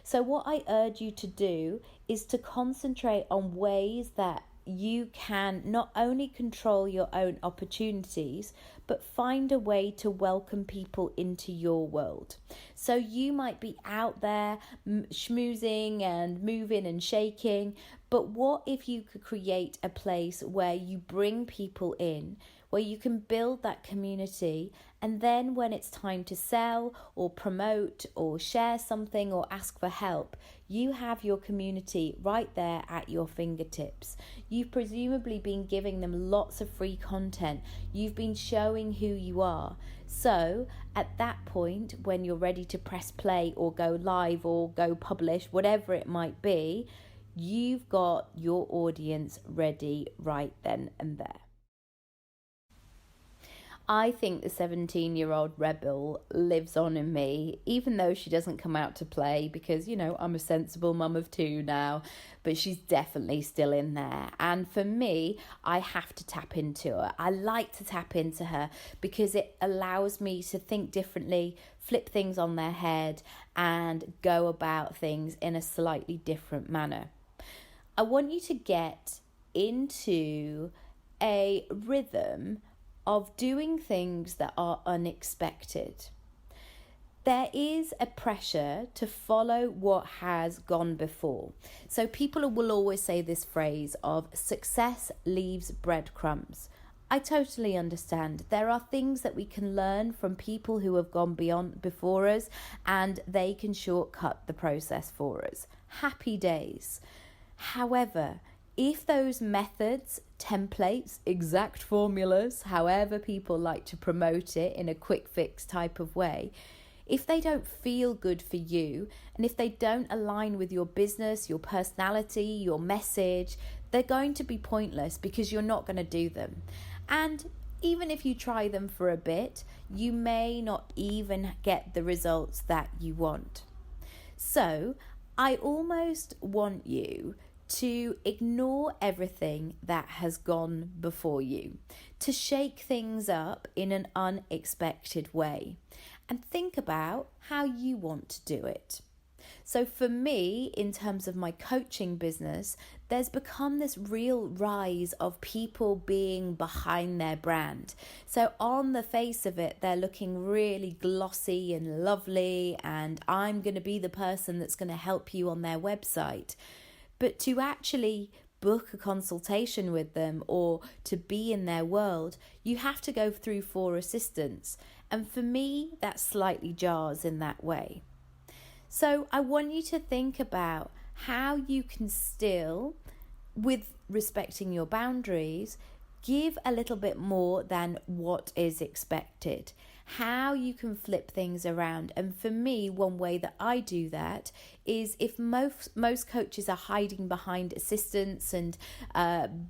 Speaker 2: So what I urge you to do is to concentrate on ways that you can not only control your own opportunities, but find a way to welcome people into your world. So you might be out there schmoozing and moving and shaking, but what if you could create a place where you bring people in, where you can build that community, and then when it's time to sell or promote or share something or ask for help, you have your community right there at your fingertips. You've presumably been giving them lots of free content. You've been showing who you are. So at that point, when you're ready to press play or go live or go publish, whatever it might be, you've got your audience ready right then and there. I think the 17-year-old rebel lives on in me, even though she doesn't come out to play because, I'm a sensible mum of two now, but she's definitely still in there. And for me, I have to tap into her. I like to tap into her because it allows me to think differently, flip things on their head, and go about things in a slightly different manner. I want you to get into a rhythm of doing things that are unexpected. There is a pressure to follow what has gone before. So people will always say this phrase of success leaves breadcrumbs. I totally understand. There are things that we can learn from people who have gone beyond before us, and they can shortcut the process for us. Happy days. However, if those methods, templates, exact formulas, however people like to promote it in a quick fix type of way, If they don't feel good for you, and if they don't align with your business, your personality, your message, they're going to be pointless because you're not going to do them. And even if you try them for a bit, you may not even get the results that you want. So I almost want you to ignore everything that has gone before you, to shake things up in an unexpected way, and think about how you want to do it. So for me, in terms of my coaching business, there's become this real rise of people being behind their brand. So on the face of it, they're looking really glossy and lovely, and I'm going to be the person that's going to help you on their website. But to actually book a consultation with them or to be in their world, you have to go through 4 assistants. And for me, that slightly jars in that way. So I want you to think about how you can still, with respecting your boundaries, give a little bit more than what is expected. How you can flip things around. And for me, one way that I do that is if most coaches are hiding behind assistants and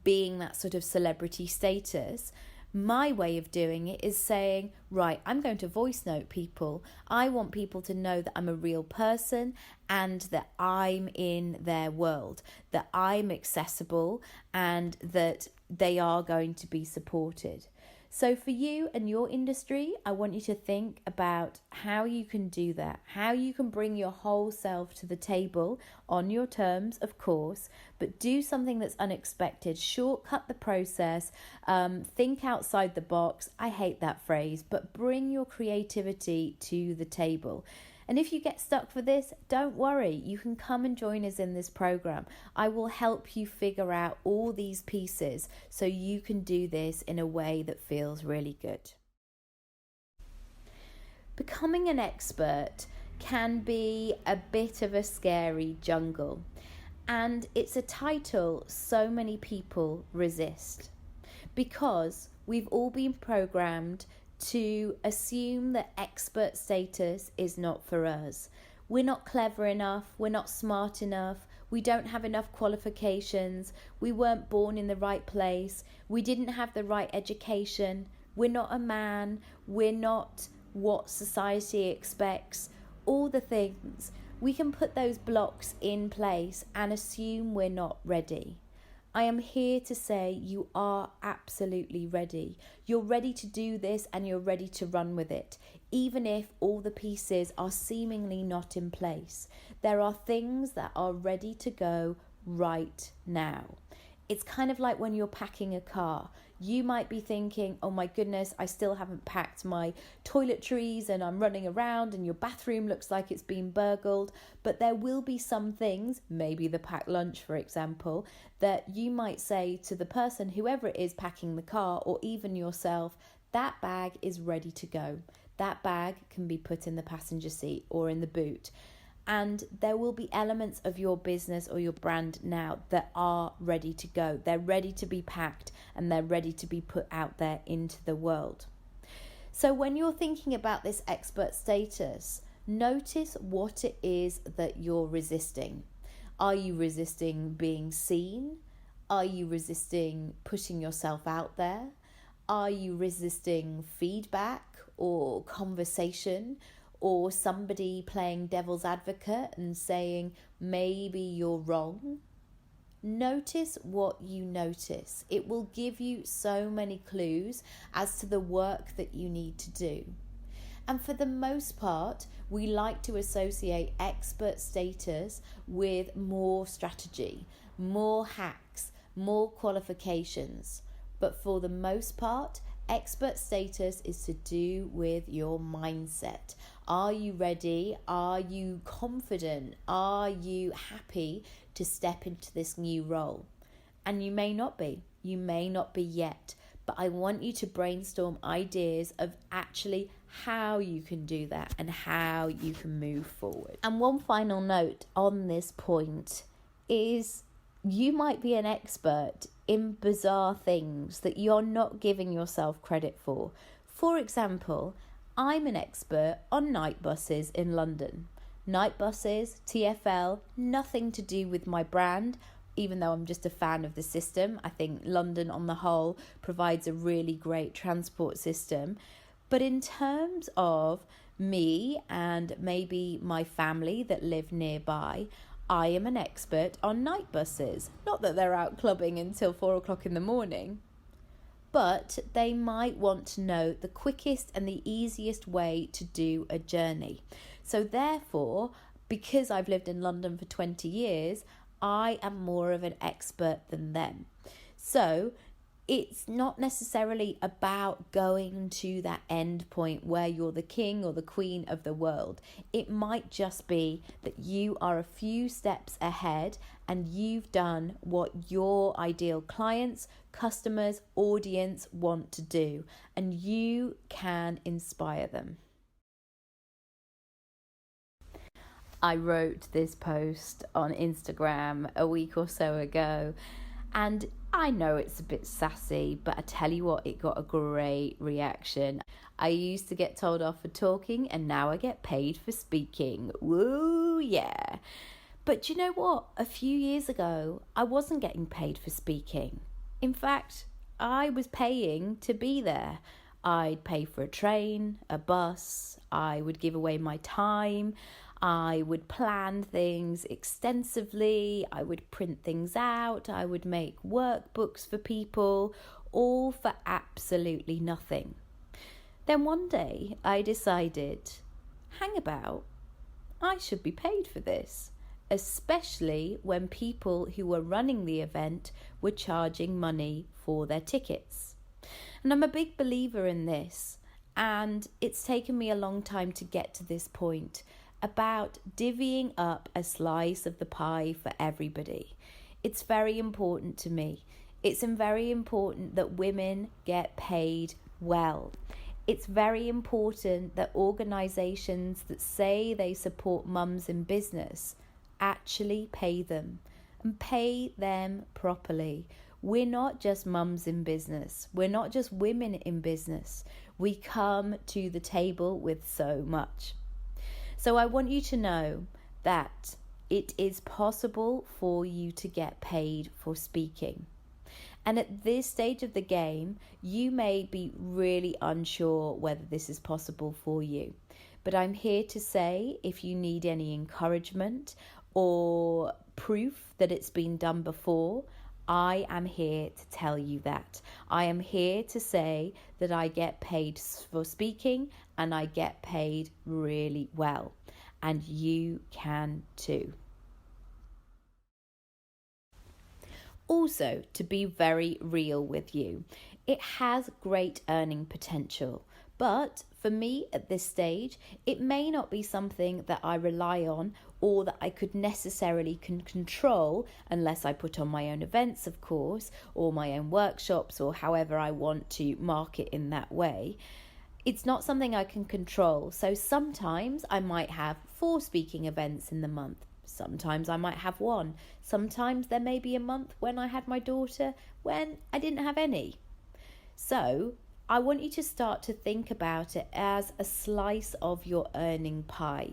Speaker 2: being that sort of celebrity status, my way of doing it is saying, right, I'm going to voice note people. I want people to know that I'm a real person and that I'm in their world, that I'm accessible and that they are going to be supported. So for you and your industry, I want you to think about how you can do that, how you can bring your whole self to the table on your terms, of course, but do something that's unexpected, shortcut the process, think outside the box. I hate that phrase, but bring your creativity to the table. And if you get stuck for this, don't worry. You can come and join us in this program. I will help you figure out all these pieces so you can do this in a way that feels really good. Becoming an expert can be a bit of a scary jungle, and it's a title so many people resist because we've all been programmed to assume that expert status is not for us. We're not clever enough, we're not smart enough, we don't have enough qualifications, we weren't born in the right place, we didn't have the right education, we're not a man, we're not what society expects, all the things. We can put those blocks in place and assume we're not ready. I am here to say you are absolutely ready. You're ready to do this and you're ready to run with it, even if all the pieces are seemingly not in place. There are things that are ready to go right now. It's kind of like when you're packing a car. You might be thinking, oh my goodness, I still haven't packed my toiletries and I'm running around and your bathroom looks like it's been burgled. But there will be some things, maybe the packed lunch, for example, that you might say to the person, whoever it is packing the car, or even yourself, that bag is ready to go. That bag can be put in the passenger seat or in the boot. And there will be elements of your business or your brand now that are ready to go. They're ready to be packed and they're ready to be put out there into the world. So when you're thinking about this expert status, notice what it is that you're resisting. Are you resisting being seen? Are you resisting putting yourself out there? Are you resisting feedback or conversation? Or somebody playing devil's advocate and saying, maybe you're wrong? Notice what you notice. It will give you so many clues as to the work that you need to do. And for the most part, we like to associate expert status with more strategy, more hacks, more qualifications. But for the most part, expert status is to do with your mindset. Are you ready? Are you confident? Are you happy to step into this new role? And you may not be. You may not be yet. But I want you to brainstorm ideas of actually how you can do that and how you can move forward. And one final note on this point is you might be an expert in bizarre things that you're not giving yourself credit for. For example, I'm an expert on night buses in London. Night buses, TfL, nothing to do with my brand, even though I'm just a fan of the system. I think London on the whole provides a really great transport system. But in terms of me and maybe my family that live nearby, I am an expert on night buses. Not that they're out clubbing until 4 o'clock in the morning, but they might want to know the quickest and the easiest way to do a journey. So therefore, because I've lived in London for 20 years, I am more of an expert than them. So it's not necessarily about going to that end point where you're the king or the queen of the world. It might just be that you are a few steps ahead and you've done what your ideal clients, customers, audience want to do, and you can inspire them. I wrote this post on Instagram a week or so ago, and I know it's a bit sassy, but I tell you what, it got a great reaction. I used to get told off for talking, and now I get paid for speaking. Woo, yeah. But you know what? A few years ago, I wasn't getting paid for speaking. In fact, I was paying to be there. I'd pay for a train, a bus, I would give away my time, I would plan things extensively, I would print things out, I would make workbooks for people, all for absolutely nothing. Then one day I decided, hang about, I should be paid for this, especially when people who were running the event were charging money for their tickets. And I'm a big believer in this, and it's taken me a long time to get to this point about divvying up a slice of the pie for everybody. It's very important to me. It's very important that women get paid well. It's very important that organisations that say they support mums in business actually pay them and pay them properly. We're not just mums in business. We're not just women in business. We come to the table with so much. So I want you to know that it is possible for you to get paid for speaking. And at this stage of the game, you may be really unsure whether this is possible for you. But I'm here to say, if you need any encouragement or proof that it's been done before, I am here to tell you that. I am here to say that I get paid for speaking and I get paid really well. And you can too. Also, to be very real with you, it has great earning potential. But for me at this stage, it may not be something that I rely on or that I could necessarily control unless I put on my own events, of course, or my own workshops, or however I want to market in that way. It's not something I can control. So sometimes I might have 4 speaking events in the month. Sometimes I might have 1. Sometimes there may be a month when I had my daughter when I didn't have any. So I want you to start to think about it as a slice of your earning pie.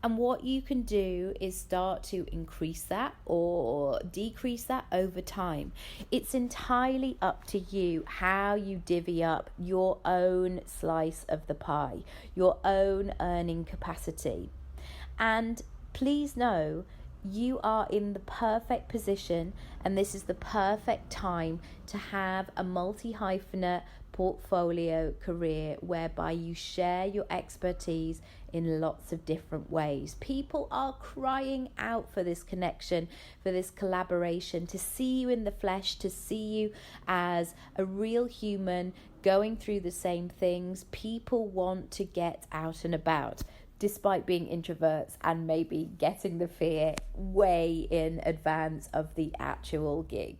Speaker 2: And what you can do is start to increase that or decrease that over time. It's entirely up to you how you divvy up your own slice of the pie, your own earning capacity. And please know, you are in the perfect position, and this is the perfect time to have a multi-hyphenate portfolio career whereby you share your expertise in lots of different ways. People are crying out for this connection, for this collaboration, to see you in the flesh, to see you as a real human going through the same things. People want to get out and about, despite being introverts and maybe getting the fear way in advance of the actual gig.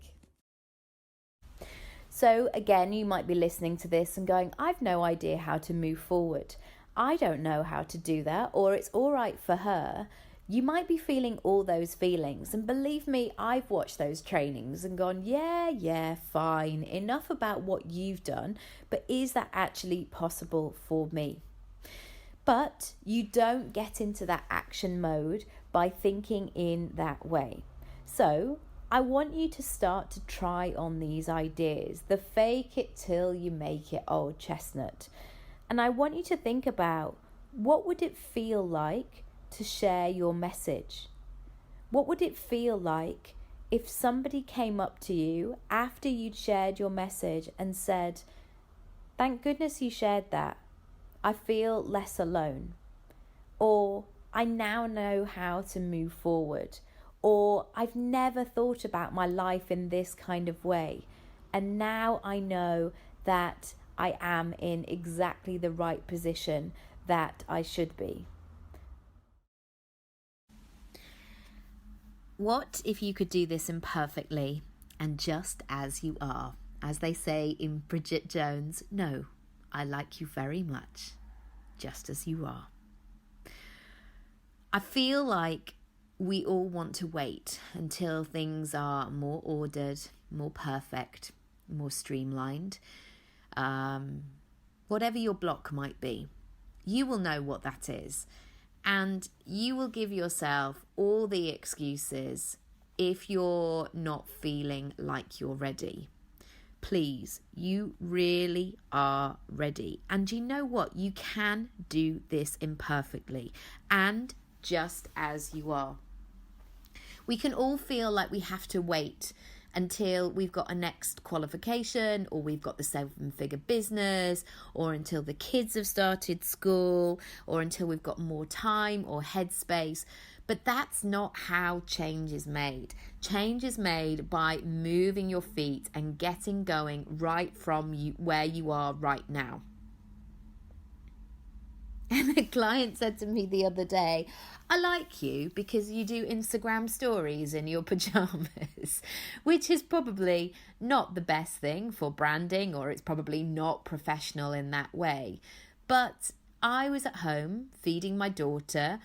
Speaker 2: So again, you might be listening to this and going, I've no idea how to move forward. I don't know how to do that, or it's all right for her. You might be feeling all those feelings, and believe me, I've watched those trainings and gone, yeah, fine, enough about what you've done, but is that actually possible for me? But you don't get into that action mode by thinking in that way. So I want you to start to try on these ideas, the fake it till you make it old chestnut. And I want you to think about, what would it feel like to share your message? What would it feel like if somebody came up to you after you'd shared your message and said, "Thank goodness you shared that. I feel less alone." Or, "I now know how to move forward." Or, "I've never thought about my life in this kind of way. And now I know that I am in exactly the right position that I should be."
Speaker 1: What if you could do this imperfectly and just as you are? As they say in Bridget Jones, "No, I like you very much, just as you are." I feel like we all want to wait until things are more ordered, more perfect, more streamlined. Whatever your block might be, you will know what that is. And you will give yourself all the excuses if you're not feeling like you're ready. Please, you really are ready. And you know what? You can do this imperfectly and just as you are. We can all feel like we have to wait until we've got a next qualification, or we've got the 7-figure business, or until the kids have started school, or until we've got more time or headspace. But that's not how change is made. Change is made by moving your feet and getting going right from where you are right now. And a client said to me the other day, "I like you because you do Instagram stories in your pajamas," which is probably not the best thing for branding, or it's probably not professional in that way. But I was at home feeding my daughter,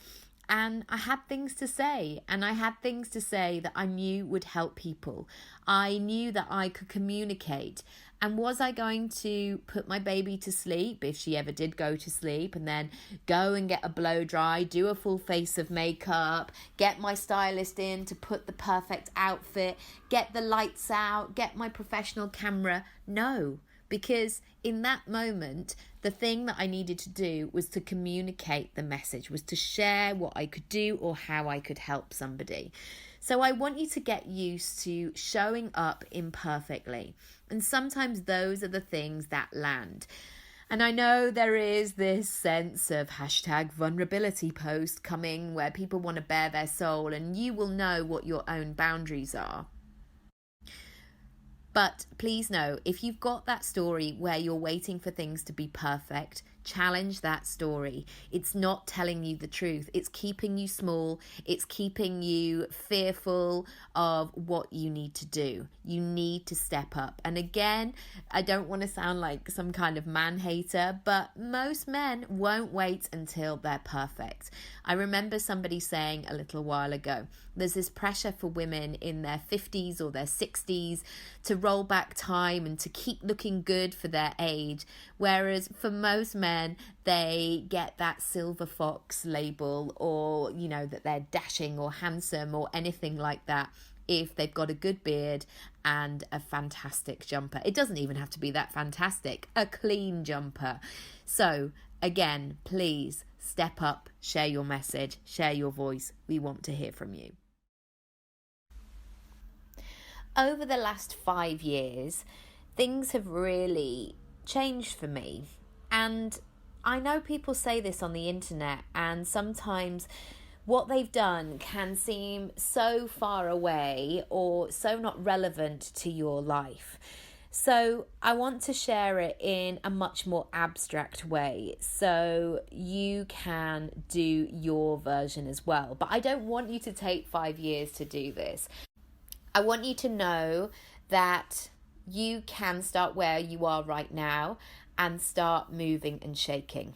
Speaker 1: and I had things to say, and I had things to say that I knew would help people. I knew that I could communicate. And was I going to put my baby to sleep, if she ever did go to sleep, and then go and get a blow dry, do a full face of makeup, get my stylist in to put the perfect outfit, get the lights out, get my professional camera? No, because in that moment, the thing that I needed to do was to communicate the message, was to share what I could do or how I could help somebody. So I want you to get used to showing up imperfectly. And sometimes those are the things that land. And I know there is this sense of #vulnerability post coming where people want to bare their soul, and you will know what your own boundaries are. But please know, if you've got that story where you're waiting for things to be perfect, challenge that story. It's not telling you the truth. It's keeping you small. It's keeping you fearful of what you need to do. You need to step up. And again, I don't want to sound like some kind of man hater, but most men won't wait until they're perfect. I remember somebody saying a little while ago, there's this pressure for women in their 50s or their 60s to roll back time and to keep looking good for their age. Whereas for most men, they get that silver fox label, or, you know, that they're dashing or handsome or anything like that if they've got a good beard and a fantastic jumper. It doesn't even have to be that fantastic, a clean jumper. So again, please step up, share your message, share your voice. We want to hear from you. Over the last 5 years, things have really changed for me. And I know people say this on the internet, and sometimes what they've done can seem so far away or so not relevant to your life. So I want to share it in a much more abstract way so you can do your version as well. But I don't want you to take 5 years to do this. I want you to know that you can start where you are right now and start moving and shaking.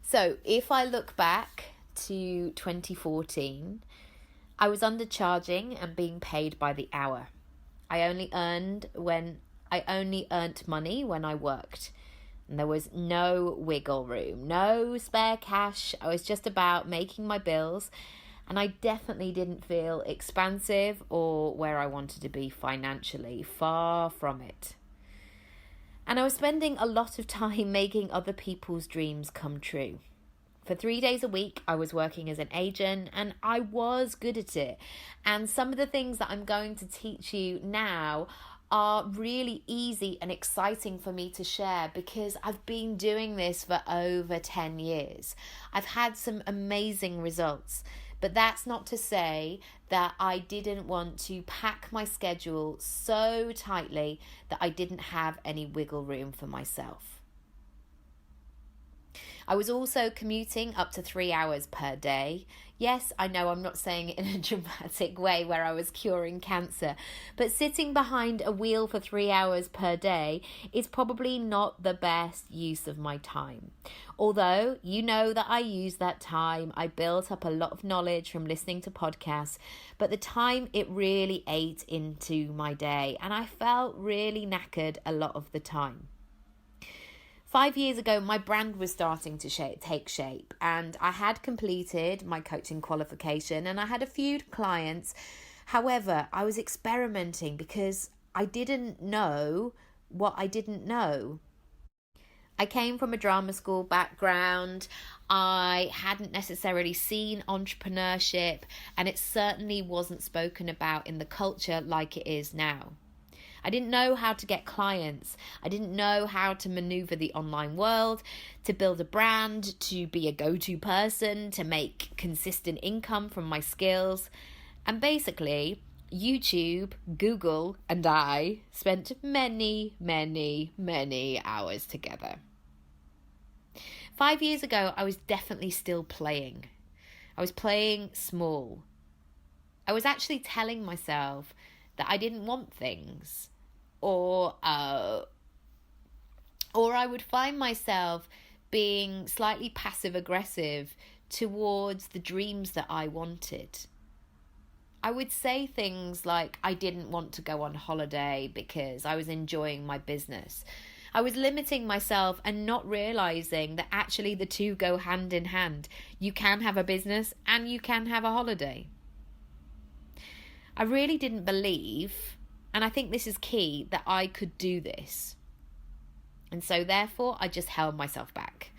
Speaker 1: So if I look back to 2014, I was undercharging and being paid by the hour. I only earned money when I worked. And there was no wiggle room, no spare cash. I was just about making my bills, and I definitely didn't feel expansive or where I wanted to be financially. Far from it. And I was spending a lot of time making other people's dreams come true. For 3 days a week, I was working as an agent, and I was good at it. And some of the things that I'm going to teach you now are really easy and exciting for me to share because I've been doing this for over 10 years. I've had some amazing results, but that's not to say that I didn't want to pack my schedule so tightly that I didn't have any wiggle room for myself. I was also commuting up to 3 hours per day. Yes, I know I'm not saying it in a dramatic way where I was curing cancer, but sitting behind a wheel for 3 hours per day is probably not the best use of my time. Although, you know that I use that time, I built up a lot of knowledge from listening to podcasts, but the time it really ate into my day, and I felt really knackered a lot of the time. 5 years ago, my brand was starting to take shape, and I had completed my coaching qualification and I had a few clients. However, I was experimenting because I didn't know what I didn't know. I came from a drama school background. I hadn't necessarily seen entrepreneurship, and it certainly wasn't spoken about in the culture like it is now. I didn't know how to get clients. I didn't know how to maneuver the online world, to build a brand, to be a go-to person, to make consistent income from my skills. And basically, YouTube, Google, and I spent many, many, many hours together. 5 years ago, I was definitely still playing. I was playing small. I was actually telling myself that I didn't want things. Or I would find myself being slightly passive-aggressive towards the dreams that I wanted. I would say things like I didn't want to go on holiday because I was enjoying my business. I was limiting myself and not realizing that actually the two go hand in hand. You can have a business and you can have a holiday. I really didn't believe, and I think this is key, that I could do this. And so therefore, I just held myself back.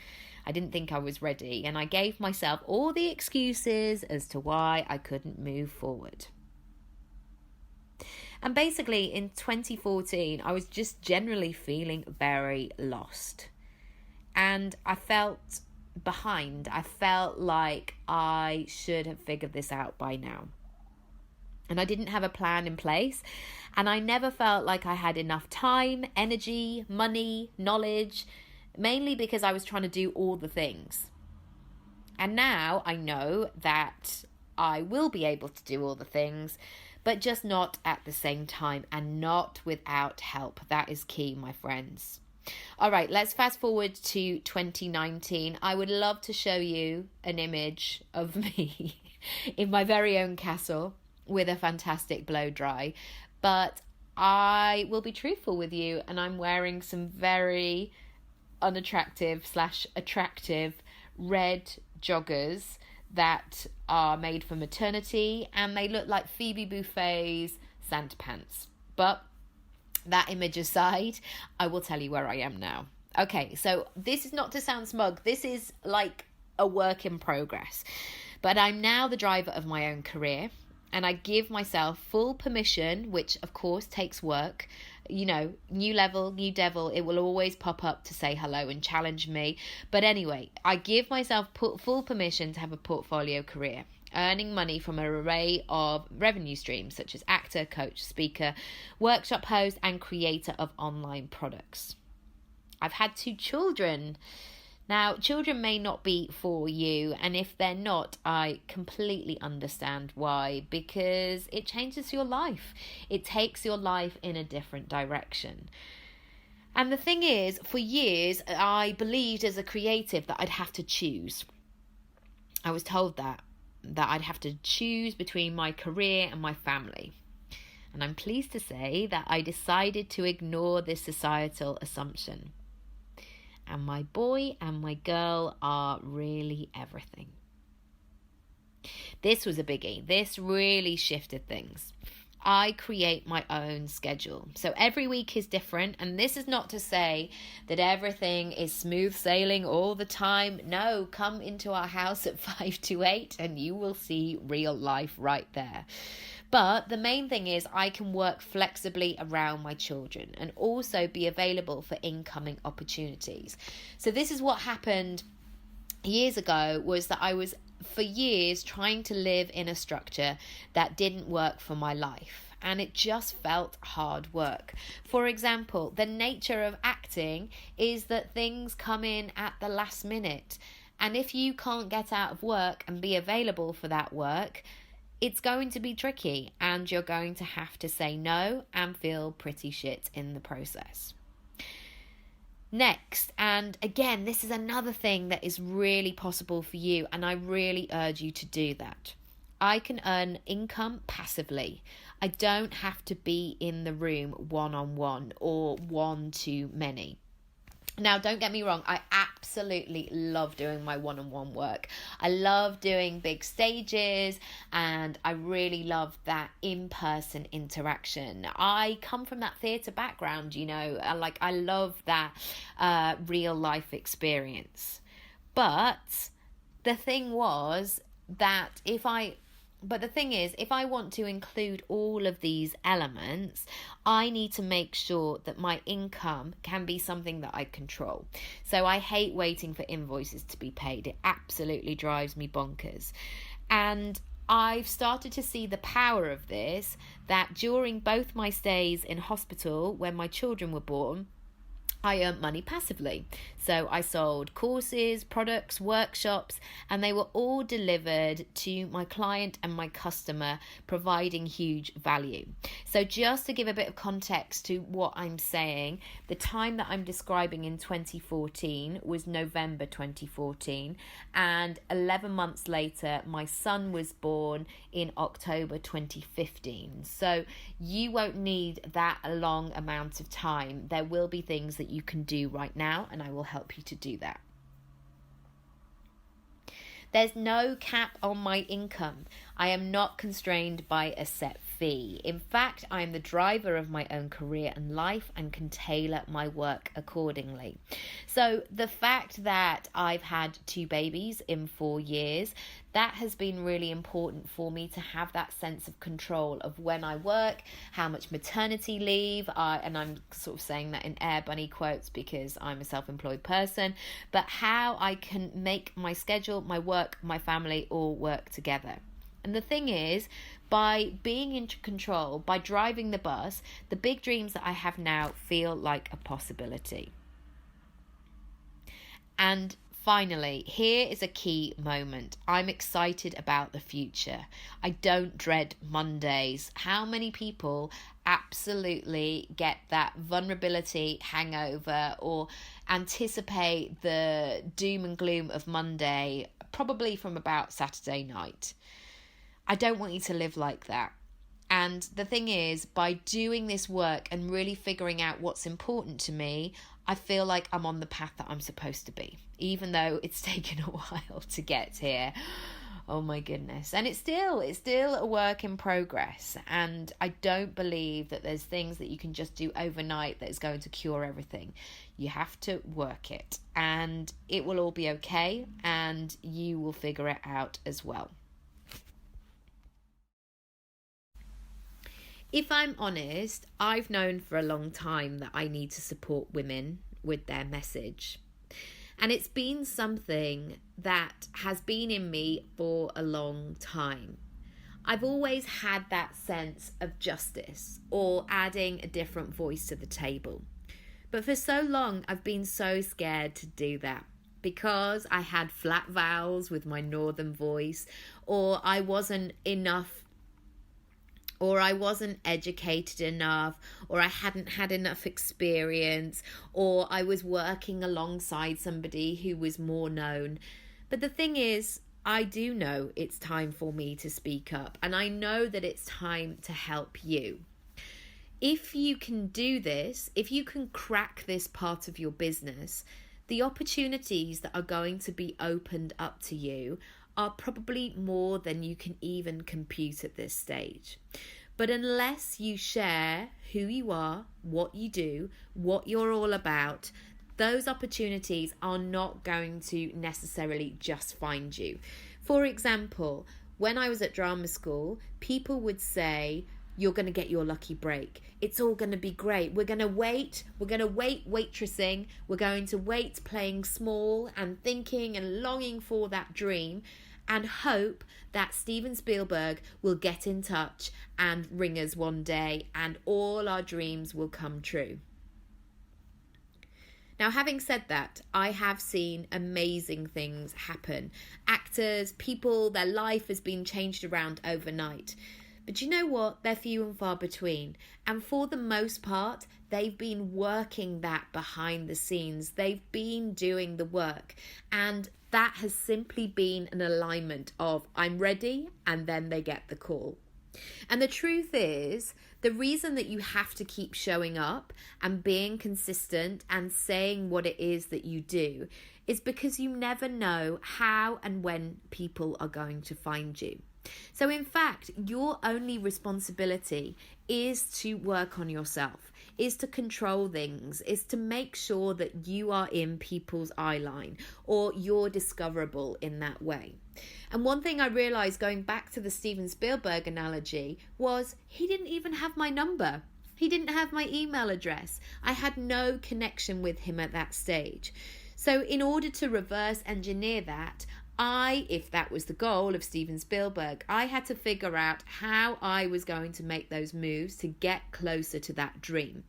Speaker 1: I didn't think I was ready, and I gave myself all the excuses as to why I couldn't move forward. And basically, in 2014, I was just generally feeling very lost. And I felt behind. I felt like I should have figured this out by now. And I didn't have a plan in place, and I never felt like I had enough time, energy, money, knowledge, mainly because I was trying to do all the things. And now I know that I will be able to do all the things, but just not at the same time and not without help. That is key, my friends. All right, let's fast forward to 2019. I would love to show you an image of me in my very own castle with a fantastic blow dry, but I will be truthful with you, and I'm wearing some very unattractive / attractive red joggers that are made for maternity, and they look like Phoebe Buffay's Santa pants. But that image aside, I will tell you where I am now. Okay, so this is not to sound smug, this is like a work in progress, but I'm now the driver of my own career. And I give myself full permission, which of course takes work. You know, new level, new devil, it will always pop up to say hello and challenge me. But anyway, I give myself full permission to have a portfolio career, earning money from an array of revenue streams such as actor, coach, speaker, workshop host, and creator of online products. I've had 2 children. Now, children may not be for you, and if they're not, I completely understand why, because it changes your life. It takes your life in a different direction. And the thing is, for years, I believed as a creative that I'd have to choose. I was told that I'd have to choose between my career and my family. And I'm pleased to say that I decided to ignore this societal assumption. and my boy and my girl are really everything. This was a biggie. This really shifted things. I create my own schedule. So every week is different. And this is not to say that everything is smooth sailing all the time. No, come into our house at 5 to 8 and you will see real life right there. But the main thing is I can work flexibly around my children and also be available for incoming opportunities. So this is what happened years ago, was that I was for years trying to live in a structure that didn't work for my life, and it just felt hard work. For example, the nature of acting is that things come in at the last minute, and if you can't get out of work and be available for that work, it's going to be tricky, and you're going to have to say no and feel pretty shit in the process. Next, and again, this is another thing that is really possible for you, and I really urge you to do that. I can earn income passively. I don't have to be in the room one-on-one or one-to-many. Now, don't get me wrong, I absolutely love doing my one-on-one work. I love doing big stages, and I really love that in-person interaction. I come from that theatre background, I love that real life experience. But the thing is, if I want to include all of these elements, I need to make sure that my income can be something that I control. So I hate waiting for invoices to be paid. It absolutely drives me bonkers. And I've started to see the power of this, that during both my stays in hospital when my children were born, I earned money passively. So I sold courses, products, workshops, and they were all delivered to my client and my customer, providing huge value. So just to give a bit of context to what I'm saying, the time that I'm describing in 2014 was November 2014, and 11 months later, my son was born in October 2015. So you won't need that long amount of time. There will be things that you can do right now, and I will help you to do that. There's no cap on my income. I am not constrained by a set fee. In fact, I am the driver of my own career and life and can tailor my work accordingly. So the fact that I've had 2 babies in 4 years, that has been really important for me to have that sense of control of when I work, how much maternity leave, and I'm sort of saying that in air bunny quotes because I'm a self-employed person, but how I can make my schedule, my work, my family all work together. And the thing is, by being in control, by driving the bus, the big dreams that I have now feel like a possibility. And finally, here is a key moment. I'm excited about the future. I don't dread Mondays. How many people absolutely get that vulnerability hangover or anticipate the doom and gloom of Monday, probably from about Saturday night? I don't want you to live like that. And the thing is, by doing this work and really figuring out what's important to me, I feel like I'm on the path that I'm supposed to be, even though it's taken a while to get here. Oh my goodness. And it's still a work in progress. And I don't believe that there's things that you can just do overnight that is going to cure everything. You have to work it, and it will all be okay, and you will figure it out as well. If I'm honest, I've known for a long time that I need to support women with their message. And it's been something that has been in me for a long time. I've always had that sense of justice or adding a different voice to the table. But for so long, I've been so scared to do that because I had flat vowels with my northern voice, or I wasn't enough, or I wasn't educated enough, or I hadn't had enough experience, or I was working alongside somebody who was more known. But the thing is, I do know it's time for me to speak up, and I know that it's time to help you. If you can do this, if you can crack this part of your business, the opportunities that are going to be opened up to you are probably more than you can even compute at this stage. But unless you share who you are, what you do, what you're all about, those opportunities are not going to necessarily just find you. For example, when I was at drama school, people would say, you're going to get your lucky break. It's all going to be great. We're going to wait waitressing. We're going to wait playing small and thinking and longing for that dream and hope that Steven Spielberg will get in touch and ring us one day and all our dreams will come true. Now, having said that, I have seen amazing things happen. Actors, people, their life has been changed around overnight. But you know what? They're few and far between. And for the most part, they've been working that behind the scenes. They've been doing the work. And that has simply been an alignment of I'm ready, and then they get the call. And the truth is, the reason that you have to keep showing up and being consistent and saying what it is that you do is because you never know how and when people are going to find you. So in fact, your only responsibility is to work on yourself, is to control things, is to make sure that you are in people's eye line or you're discoverable in that way. And one thing I realized going back to the Steven Spielberg analogy was he didn't even have my number. He didn't have my email address. I had no connection with him at that stage. So in order to reverse engineer that, if that was the goal of Steven Spielberg, I had to figure out how I was going to make those moves to get closer to that dream.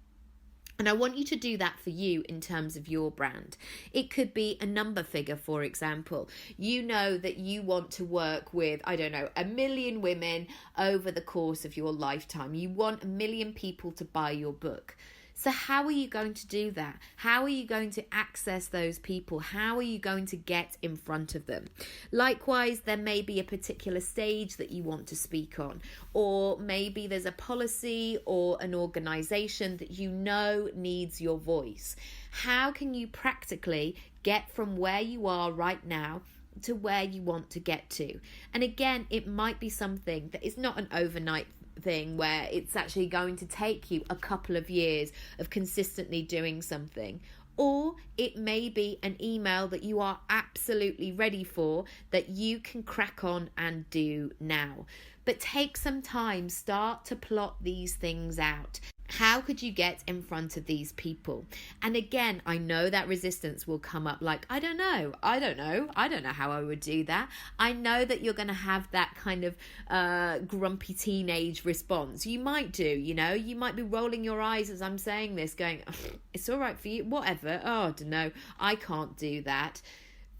Speaker 1: And I want you to do that for you in terms of your brand. It could be a number figure, for example. You know that you want to work with, 1 million women over the course of your lifetime. You want 1 million people to buy your book. So how are you going to do that? How are you going to access those people? How are you going to get in front of them? Likewise, there may be a particular stage that you want to speak on, or maybe there's a policy or an organization that you know needs your voice. How can you practically get from where you are right now to where you want to get to? And again, it might be something that is not an overnight thing where it's actually going to take you a couple of years of consistently doing something, or it may be an email that you are absolutely ready for that you can crack on and do now. But take some time, start to plot these things out. How could you get in front of these people? And again, I know that resistance will come up like, I don't know how I would do that. I know that you're going to have that kind of grumpy teenage response. You might do, you might be rolling your eyes as I'm saying this going, it's all right for you, whatever. Oh, I don't know. I can't do that.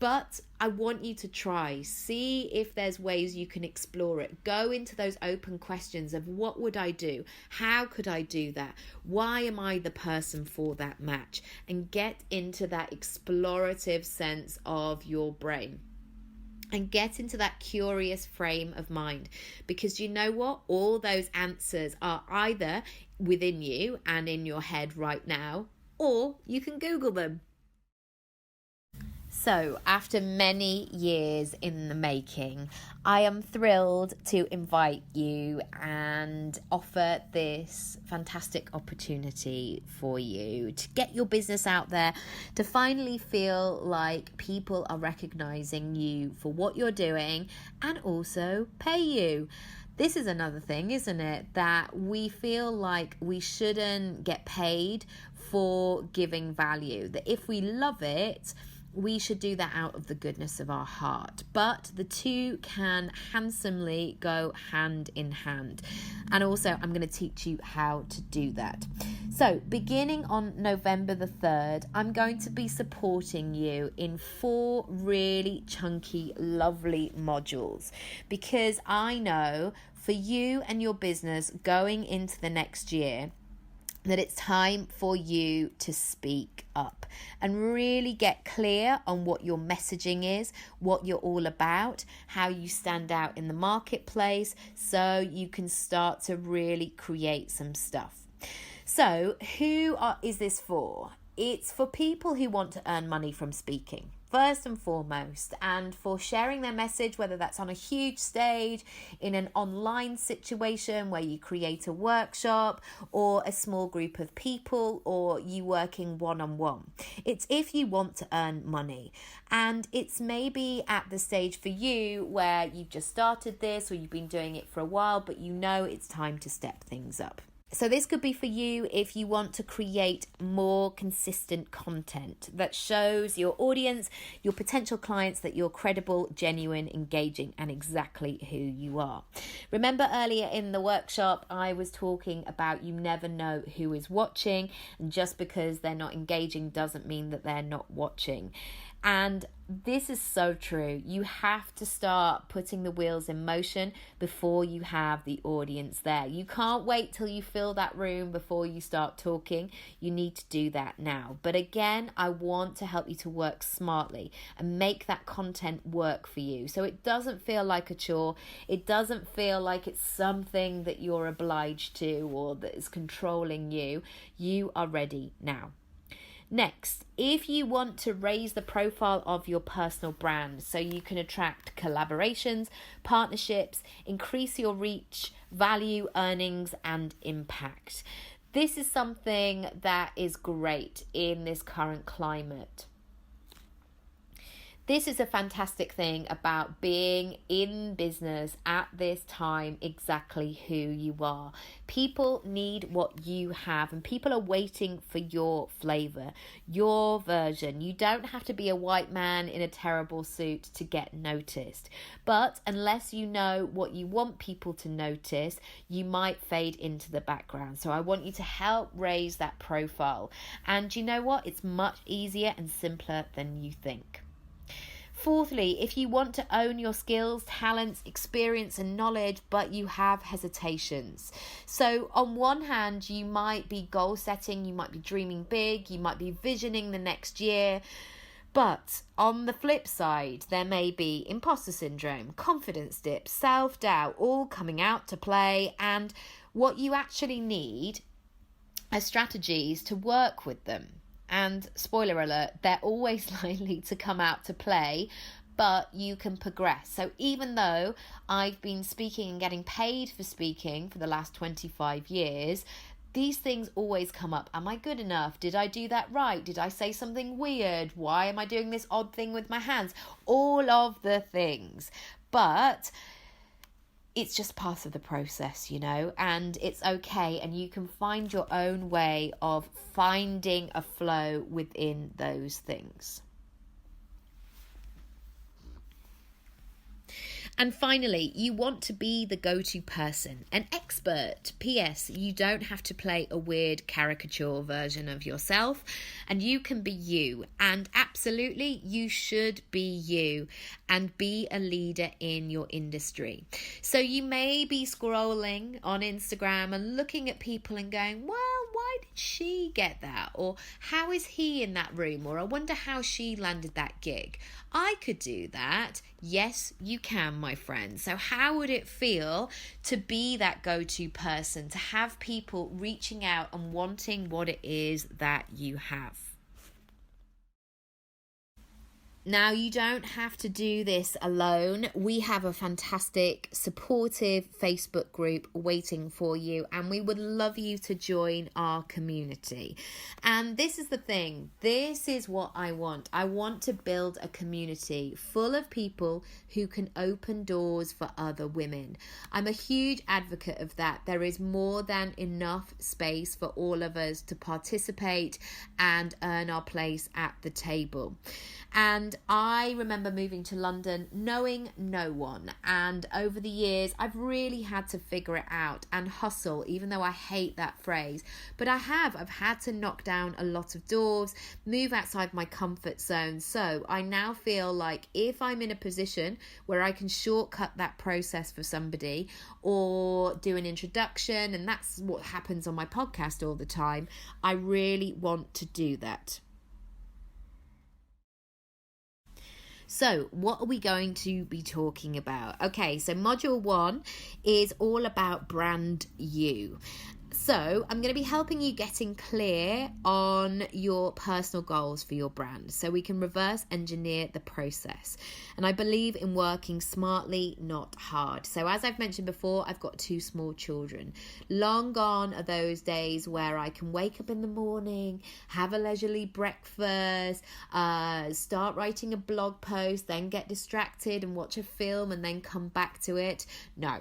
Speaker 1: But I want you to try, see if there's ways you can explore it. Go into those open questions of what would I do? How could I do that? Why am I the person for that match? And get into that explorative sense of your brain. And get into that curious frame of mind. Because you know what? All those answers are either within you and in your head right now, or you can Google them. So, after many years in the making, I am thrilled to invite you and offer this fantastic opportunity for you to get your business out there, to finally feel like people are recognizing you for what you're doing and also pay you. This is another thing, isn't it? That we feel like we shouldn't get paid for giving value. That if we love it, we should do that out of the goodness of our heart. But the two can handsomely go hand in hand. And also, I'm going to teach you how to do that. So, beginning on November the 3rd, I'm going to be supporting you in 4 really chunky, lovely modules. Because I know for you and your business going into the next year, that it's time for you to speak up and really get clear on what your messaging is, what you're all about, how you stand out in the marketplace, so you can start to really create some stuff. So, is this for? it's for people who want to earn money from speaking, first and foremost, and for sharing their message, whether that's on a huge stage, in an online situation where you create a workshop, or a small group of people, or you working one-on-one. It's if you want to earn money. And it's maybe at the stage for you where you've just started this, or you've been doing it for a while, but you know it's time to step things up. So this could be for you if you want to create more consistent content that shows your audience, your potential clients, that you're credible, genuine, engaging, and exactly who you are. Remember earlier in the workshop, I was talking about you never know who is watching, and just because they're not engaging doesn't mean that they're not watching. And this is so true. You have to start putting the wheels in motion before you have the audience there. You can't wait till you fill that room before you start talking. You need to do that now. But again, I want to help you to work smartly and make that content work for you, so it doesn't feel like a chore. It doesn't feel like it's something that you're obliged to or that is controlling you. You are ready now. Next, if you want to raise the profile of your personal brand so you can attract collaborations, partnerships, increase your reach, value, earnings, and impact. This is something that is great in this current climate. This is a fantastic thing about being in business at this time, exactly who you are. People need what you have, and people are waiting for your flavor, your version. You don't have to be a white man in a terrible suit to get noticed. But unless you know what you want people to notice, you might fade into the background. So I want you to help raise that profile. And you know what? It's much easier and simpler than you think. Fourthly, if you want to own your skills, talents, experience, and knowledge, but you have hesitations. So on one hand, you might be goal setting, you might be dreaming big, you might be visioning the next year. But on the flip side, there may be imposter syndrome, confidence dips, self-doubt, all coming out to play. And what you actually need are strategies to work with them. And spoiler alert, they're always likely to come out to play, but you can progress. So even though I've been speaking and getting paid for speaking for the last 25 years, these things always come up. Am I good enough? Did I do that right? Did I say something weird? Why am I doing this odd thing with my hands? All of the things. But it's just part of the process, you know, and it's okay. And you can find your own way of finding a flow within those things. And finally, you want to be the go-to person, an expert. P.S. You don't have to play a weird caricature version of yourself, and you can be you. And absolutely, you should be you and be a leader in your industry. So you may be scrolling on Instagram and looking at people and going, well, why did she get that? Or how is he in that room? Or I wonder how she landed that gig. I could do that. Yes, you can, my friend. So how would it feel to be that go-to person, to have people reaching out and wanting what it is that you have? Now, you don't have to do this alone. We have a fantastic, supportive Facebook group waiting for you, and we would love you to join our community. And this is the thing. This is what I want. I want to build a community full of people who can open doors for other women. I'm a huge advocate of that. There is more than enough space for all of us to participate and earn our place at the table. And I remember moving to London knowing no one. And over the years, I've really had to figure it out and hustle, even though I hate that phrase. But I've had to knock down a lot of doors, move outside my comfort zone. So I now feel like if I'm in a position where I can shortcut that process for somebody or do an introduction, and that's what happens on my podcast all the time, I really want to do that. So what are we going to be talking about? Okay, so module 1 is all about brand you. So I'm going to be helping you getting clear on your personal goals for your brand so we can reverse engineer the process. And I believe in working smartly, not hard. So as I've mentioned before, I've got 2 small children. Long gone are those days where I can wake up in the morning, have a leisurely breakfast, start writing a blog post, then get distracted and watch a film and then come back to it. No,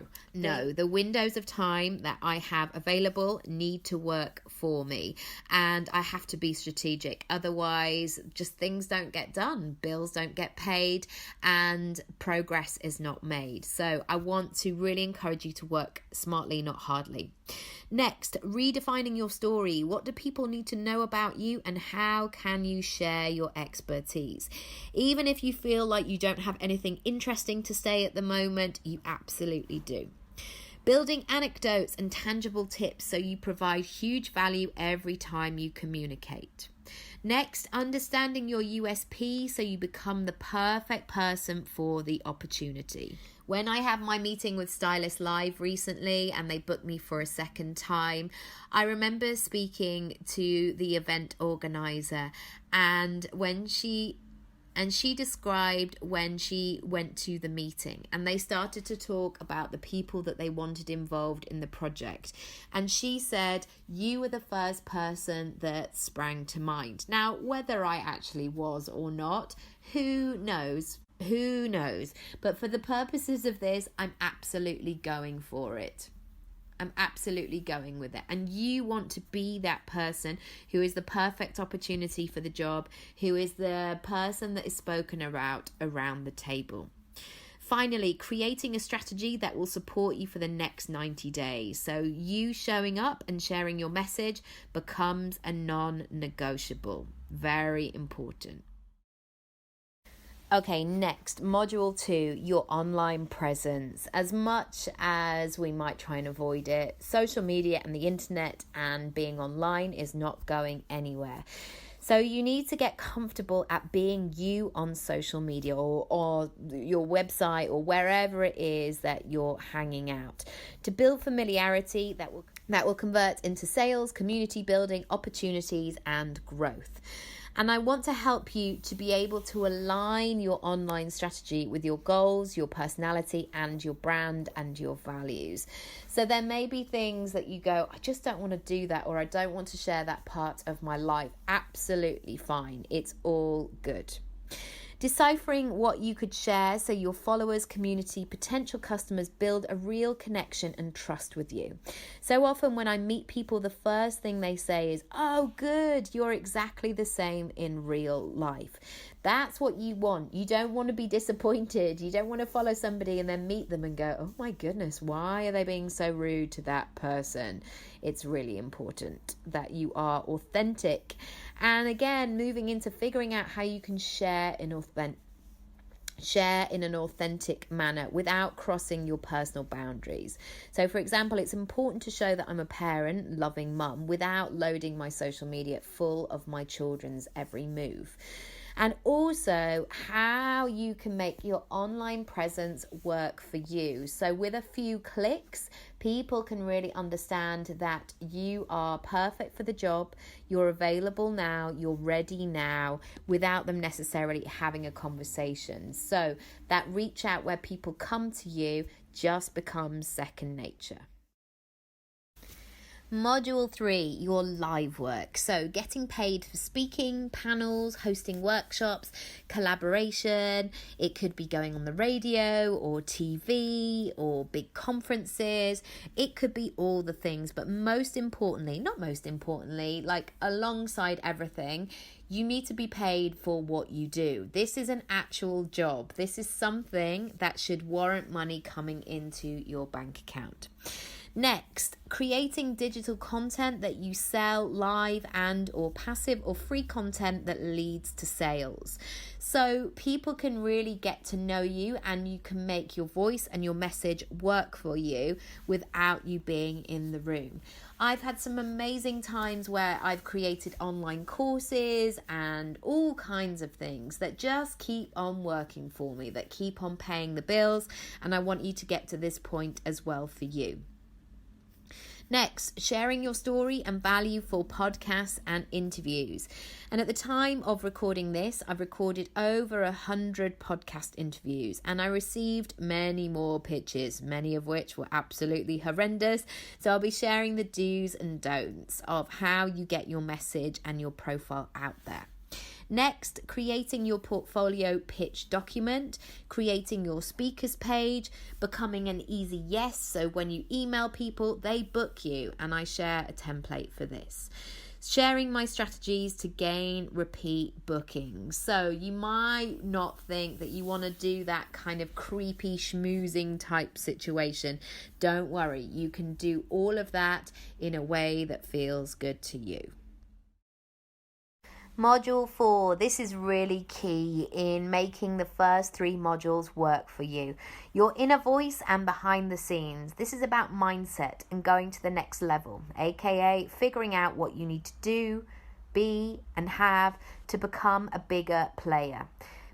Speaker 1: the windows of time that I have available need to work for me, and I have to be strategic. Otherwise, just things don't get done, bills don't get paid, and progress is not made. So I want to really encourage you to work smartly, not hardly. Next, redefining your story. What do people need to know about you, and how can you share your expertise? Even if you feel like you don't have anything interesting to say at the moment, you absolutely do. Building anecdotes and tangible tips so you provide huge value every time you communicate. Next, understanding your USP so you become the perfect person for the opportunity. When I had my meeting with Stylist Live recently and they booked me for a second time, I remember speaking to the event organizer, and she described when she went to the meeting and they started to talk about the people that they wanted involved in the project. And she said, "You were the first person that sprang to mind." Now, whether I actually was or not, who knows? Who knows? But for the purposes of this, I'm absolutely going for it. I'm absolutely going with it. And you want to be that person who is the perfect opportunity for the job, who is the person that is spoken about around the table. Finally, creating a strategy that will support you for the next 90 days. So you showing up and sharing your message becomes a non-negotiable. Very important. Okay, next, module 2, your online presence. As much as we might try and avoid it, social media and the internet and being online is not going anywhere. So you need to get comfortable at being you on social media or your website or wherever it is that you're hanging out. To build familiarity that will convert into sales, community building, opportunities, and growth. And I want to help you to be able to align your online strategy with your goals, your personality, and your brand and your values. So there may be things that you go, I just don't want to do that, or I don't want to share that part of my life. Absolutely fine. It's all good. Deciphering what you could share so your followers, community, potential customers build a real connection and trust with you. So often when I meet people, the first thing they say is, "Oh, good, you're exactly the same in real life." That's what you want. You don't want to be disappointed. You don't want to follow somebody and then meet them and go, "Oh my goodness, why are they being so rude to that person?" It's really important that you are authentic. And again, moving into figuring out how you can share in an authentic manner without crossing your personal boundaries. So for example, it's important to show that I'm a parent, loving mum, without loading my social media full of my children's every move. And also how you can make your online presence work for you. So with a few clicks, people can really understand that you are perfect for the job, you're available now, you're ready now, without them necessarily having a conversation. So that reach out where people come to you just becomes second nature. Module 3, your live work. So getting paid for speaking, panels, hosting workshops, collaboration. It could be going on the radio or TV or big conferences. It could be all the things, but most importantly, like alongside everything, you need to be paid for what you do. This is an actual job. This is something that should warrant money coming into your bank account. Next, creating digital content that you sell, live and or passive or free content that leads to sales. So people can really get to know you and you can make your voice and your message work for you without you being in the room. I've had some amazing times where I've created online courses and all kinds of things that just keep on working for me, that keep on paying the bills, and I want you to get to this point as well for you. Next, sharing your story and value for podcasts and interviews. And at the time of recording this, I've recorded over 100 podcast interviews and I received many more pitches, many of which were absolutely horrendous. So I'll be sharing the do's and don'ts of how you get your message and your profile out there. Next, creating your portfolio pitch document, creating your speakers page, becoming an easy yes. So when you email people, they book you, and I share a template for this. Sharing my strategies to gain repeat bookings. So you might not think that you want to do that kind of creepy schmoozing type situation. Don't worry, you can do all of that in a way that feels good to you. Module 4. This is really key in making the first 3 modules work for you. Your inner voice and behind the scenes. This is about mindset and going to the next level, aka figuring out what you need to do, be, and have to become a bigger player.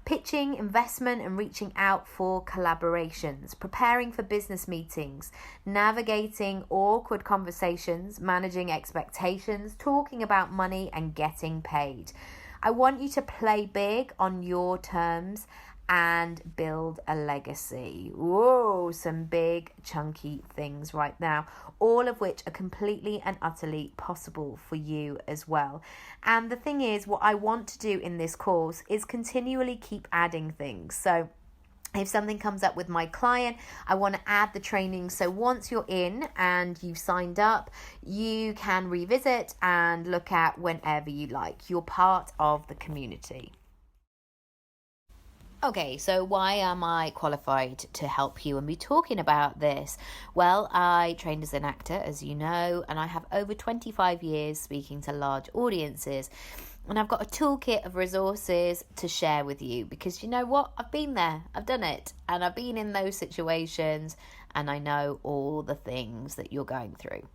Speaker 1: Pitching, investment, and reaching out for collaborations, preparing for business meetings, navigating awkward conversations, managing expectations, talking about money, and getting paid. I want you to play big on your terms and build a legacy. Whoa, some big chunky things right now, all of which are completely and utterly possible for you as well. And the thing is, what I want to do in this course is continually keep adding things. So if something comes up with my client, I want to add the training. So once you're in and you've signed up, you can revisit and look at whenever you like. You're part of the community. Okay, so why am I qualified to help you and be talking about this? Well, I trained as an actor, as you know, and I have over 25 years speaking to large audiences. And I've got a toolkit of resources to share with you because you know what? I've been there, I've done it, and I've been in those situations and I know all the things that you're going through.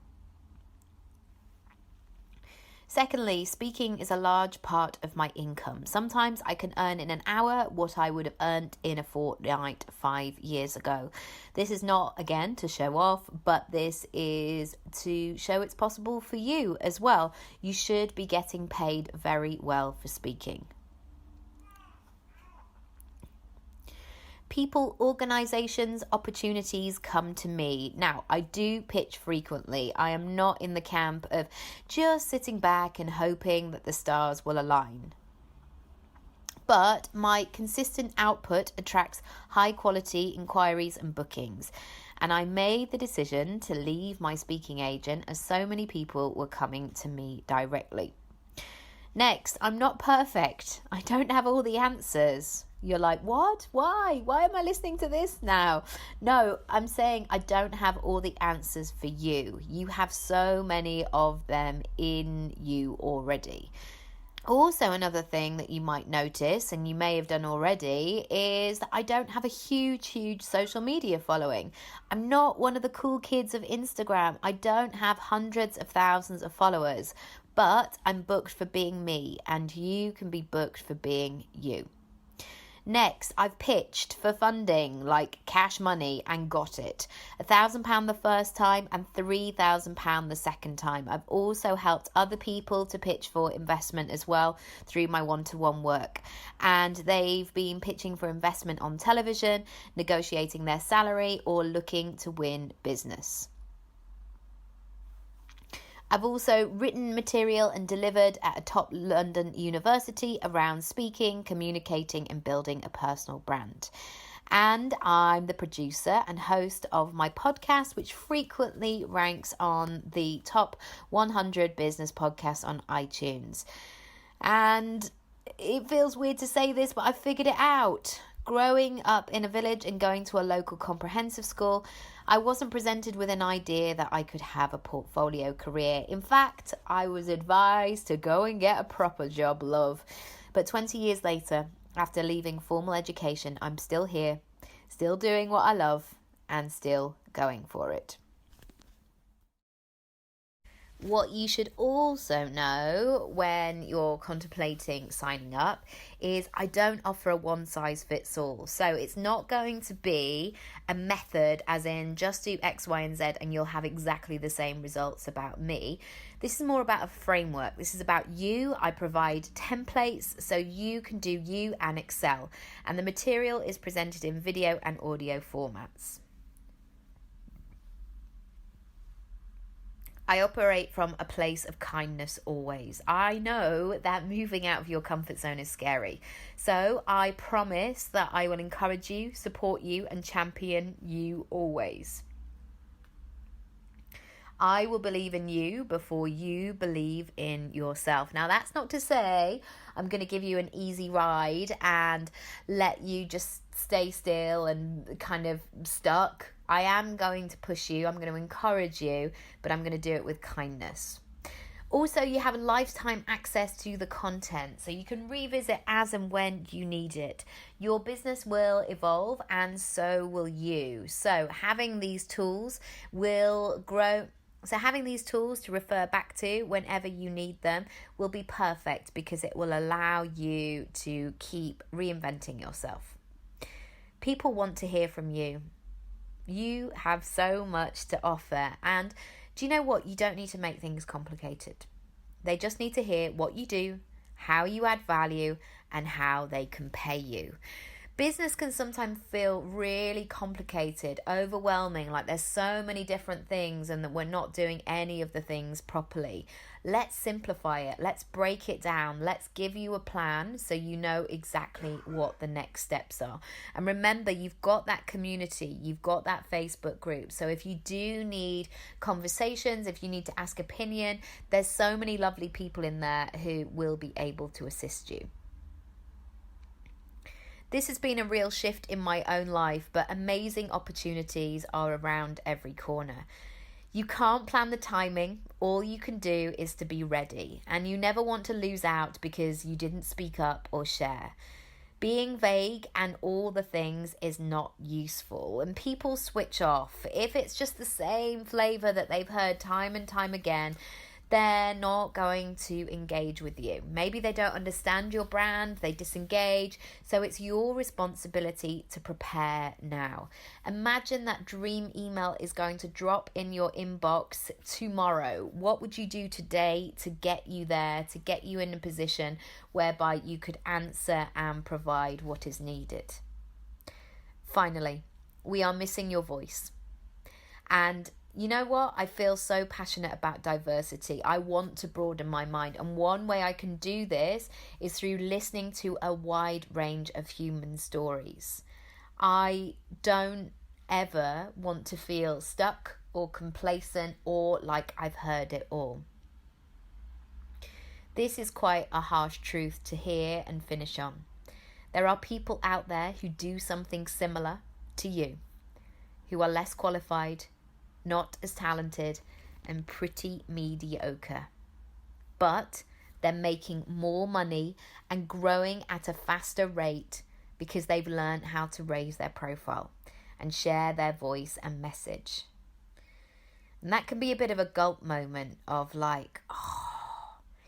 Speaker 1: Secondly, speaking is a large part of my income. Sometimes I can earn in an hour what I would have earned in a fortnight 5 years ago. This is not, again, to show off, but this is to show it's possible for you as well. You should be getting paid very well for speaking. People, organisations, opportunities come to me. Now, I do pitch frequently. I am not in the camp of just sitting back and hoping that the stars will align. But my consistent output attracts high quality inquiries and bookings. And I made the decision to leave my speaking agent as so many people were coming to me directly. Next, I'm not perfect. I don't have all the answers. You're like, what? Why? Why am I listening to this now? No, I'm saying I don't have all the answers for you. You have so many of them in you already. Also, another thing that you might notice, and you may have done already, is that I don't have a huge social media following. I'm not one of the cool kids of Instagram. I don't have hundreds of thousands of followers, but I'm booked for being me, and you can be booked for being you. Next, I've pitched for funding, like cash money, and got it. £1,000 the first time and £3,000 the second time. I've also helped other people to pitch for investment as well through my one-to-one work. And they've been pitching for investment on television, negotiating their salary, or looking to win business. I've also written material and delivered at a top London university around speaking, communicating, and building a personal brand. And I'm the producer and host of my podcast, which frequently ranks on the top 100 business podcasts on iTunes. And it feels weird to say this, but I figured it out. Growing up in a village and going to a local comprehensive school, I wasn't presented with an idea that I could have a portfolio career. In fact, I was advised to go and get a proper job, love. But 20 years later, after leaving formal education, I'm still here, still doing what I love, and still going for it. What you should also know when you're contemplating signing up is I don't offer a one-size-fits-all. So it's not going to be a method as in just do X, Y, and Z and you'll have exactly the same results about me. This is more about a framework. This is about you. I provide templates so you can do you and excel. And the material is presented in video and audio formats. I operate from a place of kindness always. I know that moving out of your comfort zone is scary. So I promise that I will encourage you, support you, and champion you always. I will believe in you before you believe in yourself. Now, that's not to say I'm going to give you an easy ride and let you just stay still and kind of stuck. I am going to push you, I'm going to encourage you, but I'm going to do it with kindness. Also, you have lifetime access to the content, so you can revisit as and when you need it. Your business will evolve and so will you. So having these tools will grow. So having these tools to refer back to whenever you need them will be perfect because it will allow you to keep reinventing yourself. People want to hear from you. You have so much to offer, and do you know what? You don't need to make things complicated. They just need to hear what you do, how you add value, and how they can pay you. Business can sometimes feel really complicated, overwhelming, like there's so many different things and that we're not doing any of the things properly. Let's simplify it. Let's break it down. Let's give you a plan so you know exactly what the next steps are. And remember, you've got that community. You've got that Facebook group. So if you do need conversations, if you need to ask opinion, there's so many lovely people in there who will be able to assist you. This has been a real shift in my own life, but amazing opportunities are around every corner. You can't plan the timing. All you can do is to be ready, and you never want to lose out because you didn't speak up or share. Being vague and all the things is not useful, and people switch off. If it's just the same flavor that they've heard time and time again, they're not going to engage with you. Maybe they don't understand your brand, they disengage. So it's your responsibility to prepare now. Imagine that dream email is going to drop in your inbox tomorrow. What would you do today to get you there, to get you in a position whereby you could answer and provide what is needed? Finally, we are missing your voice. And you know what? I feel so passionate about diversity. I want to broaden my mind. And one way I can do this is through listening to a wide range of human stories. I don't ever want to feel stuck or complacent or like I've heard it all. This is quite a harsh truth to hear and finish on. There are people out there who do something similar to you, who are less qualified, not as talented, and pretty mediocre. But they're making more money and growing at a faster rate because they've learned how to raise their profile and share their voice and message. And that can be a bit of a gulp moment of like,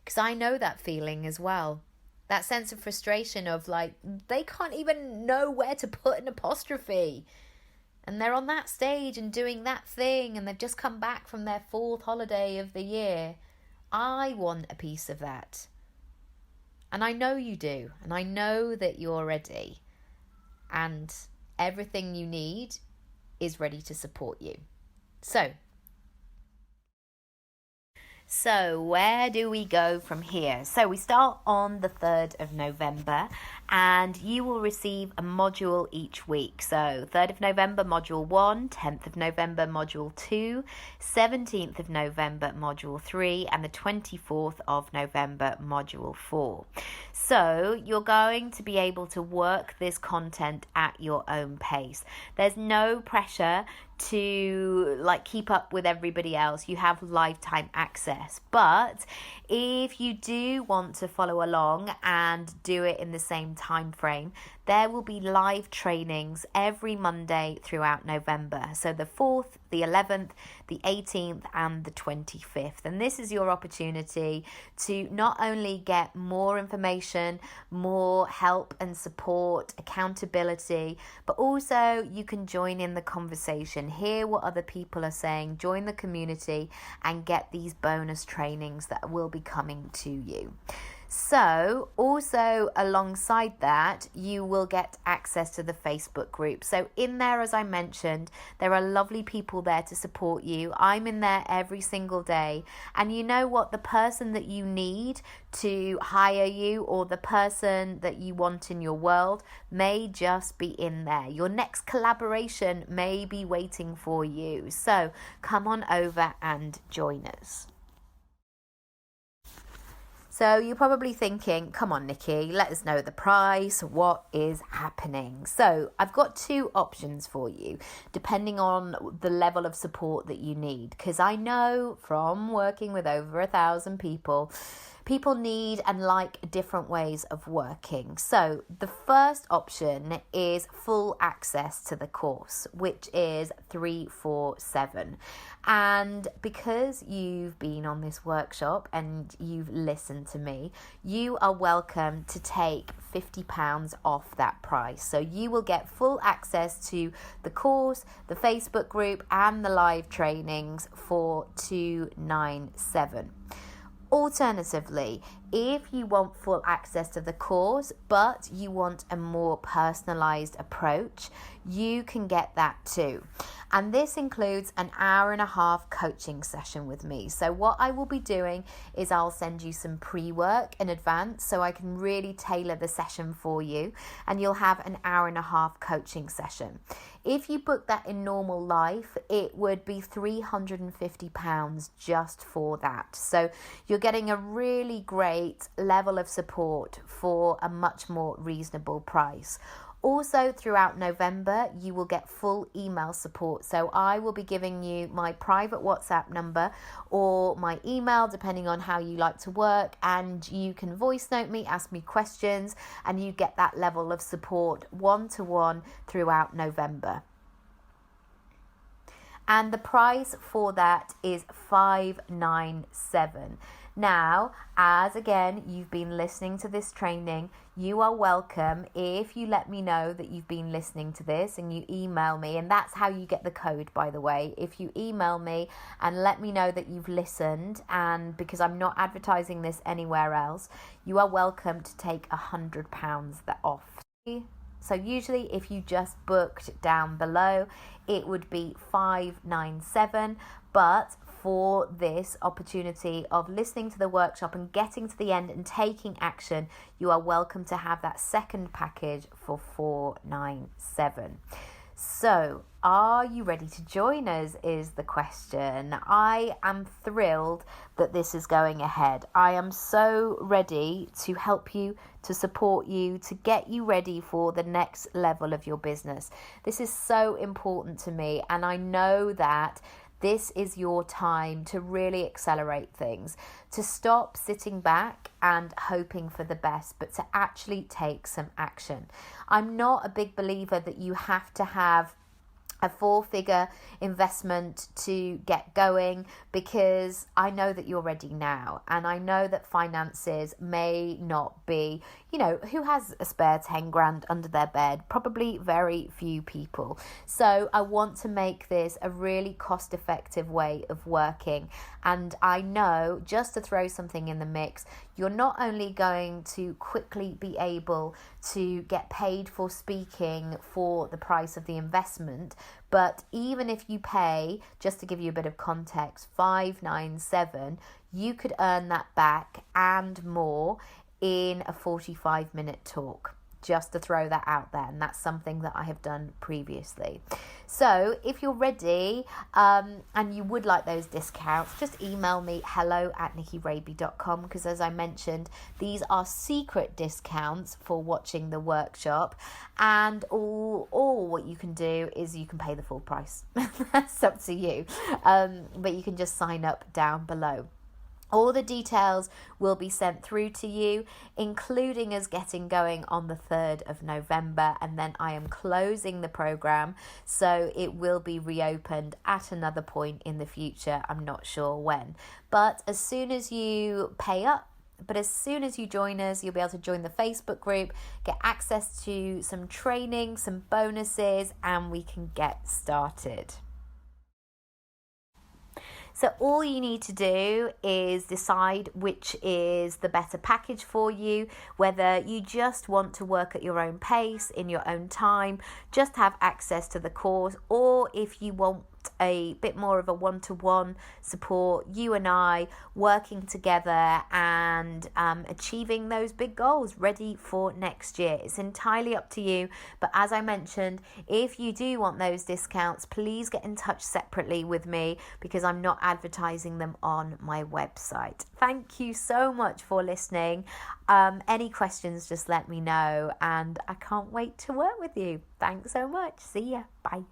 Speaker 1: because I know that feeling as well. That sense of frustration of like, they can't even know where to put an apostrophe. And they're on that stage and doing that thing and they've just come back from their 4th holiday of the year. I want a piece of that. And I know you do. And I know that you're ready. And everything you need is ready to support you. So where do we go from here? So we start on the 3rd of November and you will receive a module each week. So 3rd of November, module 1, 10th of November, module 2, 17th of November, module 3, and the 24th of November, module 4. So you're going to be able to work this content at your own pace. There's no pressure to like keep up with everybody else. You have lifetime access. But if you do want to follow along and do it in the same time frame, there will be live trainings every Monday throughout November. So the 4th, the 11th, the 18th, and the 25th. And this is your opportunity to not only get more information, more help and support, accountability, but also you can join in the conversation, hear what other people are saying, join the community, and get these bonus trainings that will be coming to you. So also alongside that, you will get access to the Facebook group. So in there, as I mentioned, there are lovely people there to support you. I'm in there every single day. And you know what? The person that you need to hire you, or the person that you want in your world, may just be in there. Your next collaboration may be waiting for you. So come on over and join us. So you're probably thinking, come on, Nikki, let us know the price. What is happening? So I've got two options for you, depending on the level of support that you need. Because I know from working with over 1,000 people need and like different ways of working. So the first option is full access to the course, which is 347. And because you've been on this workshop and you've listened to me, you are welcome to take £50 off that price. So you will get full access to the course, the Facebook group, and the live trainings for 297. Alternatively, if you want full access to the course, but you want a more personalized approach, you can get that too. And this includes an 1.5-hour coaching session with me. So what I will be doing is I'll send you some pre-work in advance so I can really tailor the session for you, and you'll have an 1.5-hour coaching session. If you book that in normal life, it would be £350 just for that. So you're getting a really great level of support for a much more reasonable price. Also, throughout November, you will get full email support. So I will be giving you my private WhatsApp number or my email, depending on how you like to work. And you can voice note me, ask me questions, and you get that level of support one-to-one throughout November. And the price for that is $597. Now, as again, you've been listening to this training, you are welcome if you let me know that you've been listening to this and you email me. And that's how you get the code, by the way. If you email me and let me know that you've listened, and because I'm not advertising this anywhere else, you are welcome to take £100 off. So usually if you just booked down below, it would be $597, but for this opportunity of listening to the workshop and getting to the end and taking action, you are welcome to have that second package for $497. So, are you ready to join us is the question. I am thrilled that this is going ahead. I am so ready to help you, to support you, to get you ready for the next level of your business. This is so important to me, and I know that this is your time to really accelerate things, to stop sitting back and hoping for the best, but to actually take some action. I'm not a big believer that you have to have a 4-figure investment to get going, because I know that you're ready now, and I know that finances may not be, who has a spare 10 grand under their bed? Probably very few people. So I want to make this a really cost-effective way of working, and I know, just to throw something in the mix, you're not only going to quickly be able to get paid for speaking for the price of the investment, but even if you pay, just to give you a bit of context, $597, you could earn that back and more in a 45-minute talk. Just to throw that out there, and that's something that I have done previously. So if you're ready and you would like those discounts, just email me hello@nikkiraby.com, because as I mentioned, these are secret discounts for watching the workshop, and all what you can do is you can pay the full price. That's up to you, but you can just sign up down below. All the details will be sent through to you, including us getting going on the 3rd of November, and then I am closing the program, so it will be reopened at another point in the future. I'm not sure when, but as soon as you pay up, but as soon as you join us, you'll be able to join the Facebook group, get access to some training, some bonuses, and we can get started. So all you need to do is decide which is the better package for you, whether you just want to work at your own pace, in your own time, just have access to the course, or if you want a bit more of a one-to-one support, you and I working together and achieving those big goals ready for next year. It's entirely up to you, but as I mentioned, if you do want those discounts, please get in touch separately with me because I'm not advertising them on my website. Thank you so much for listening. Any questions, just let me know, and I can't wait to work with you. Thanks so much. See ya. Bye.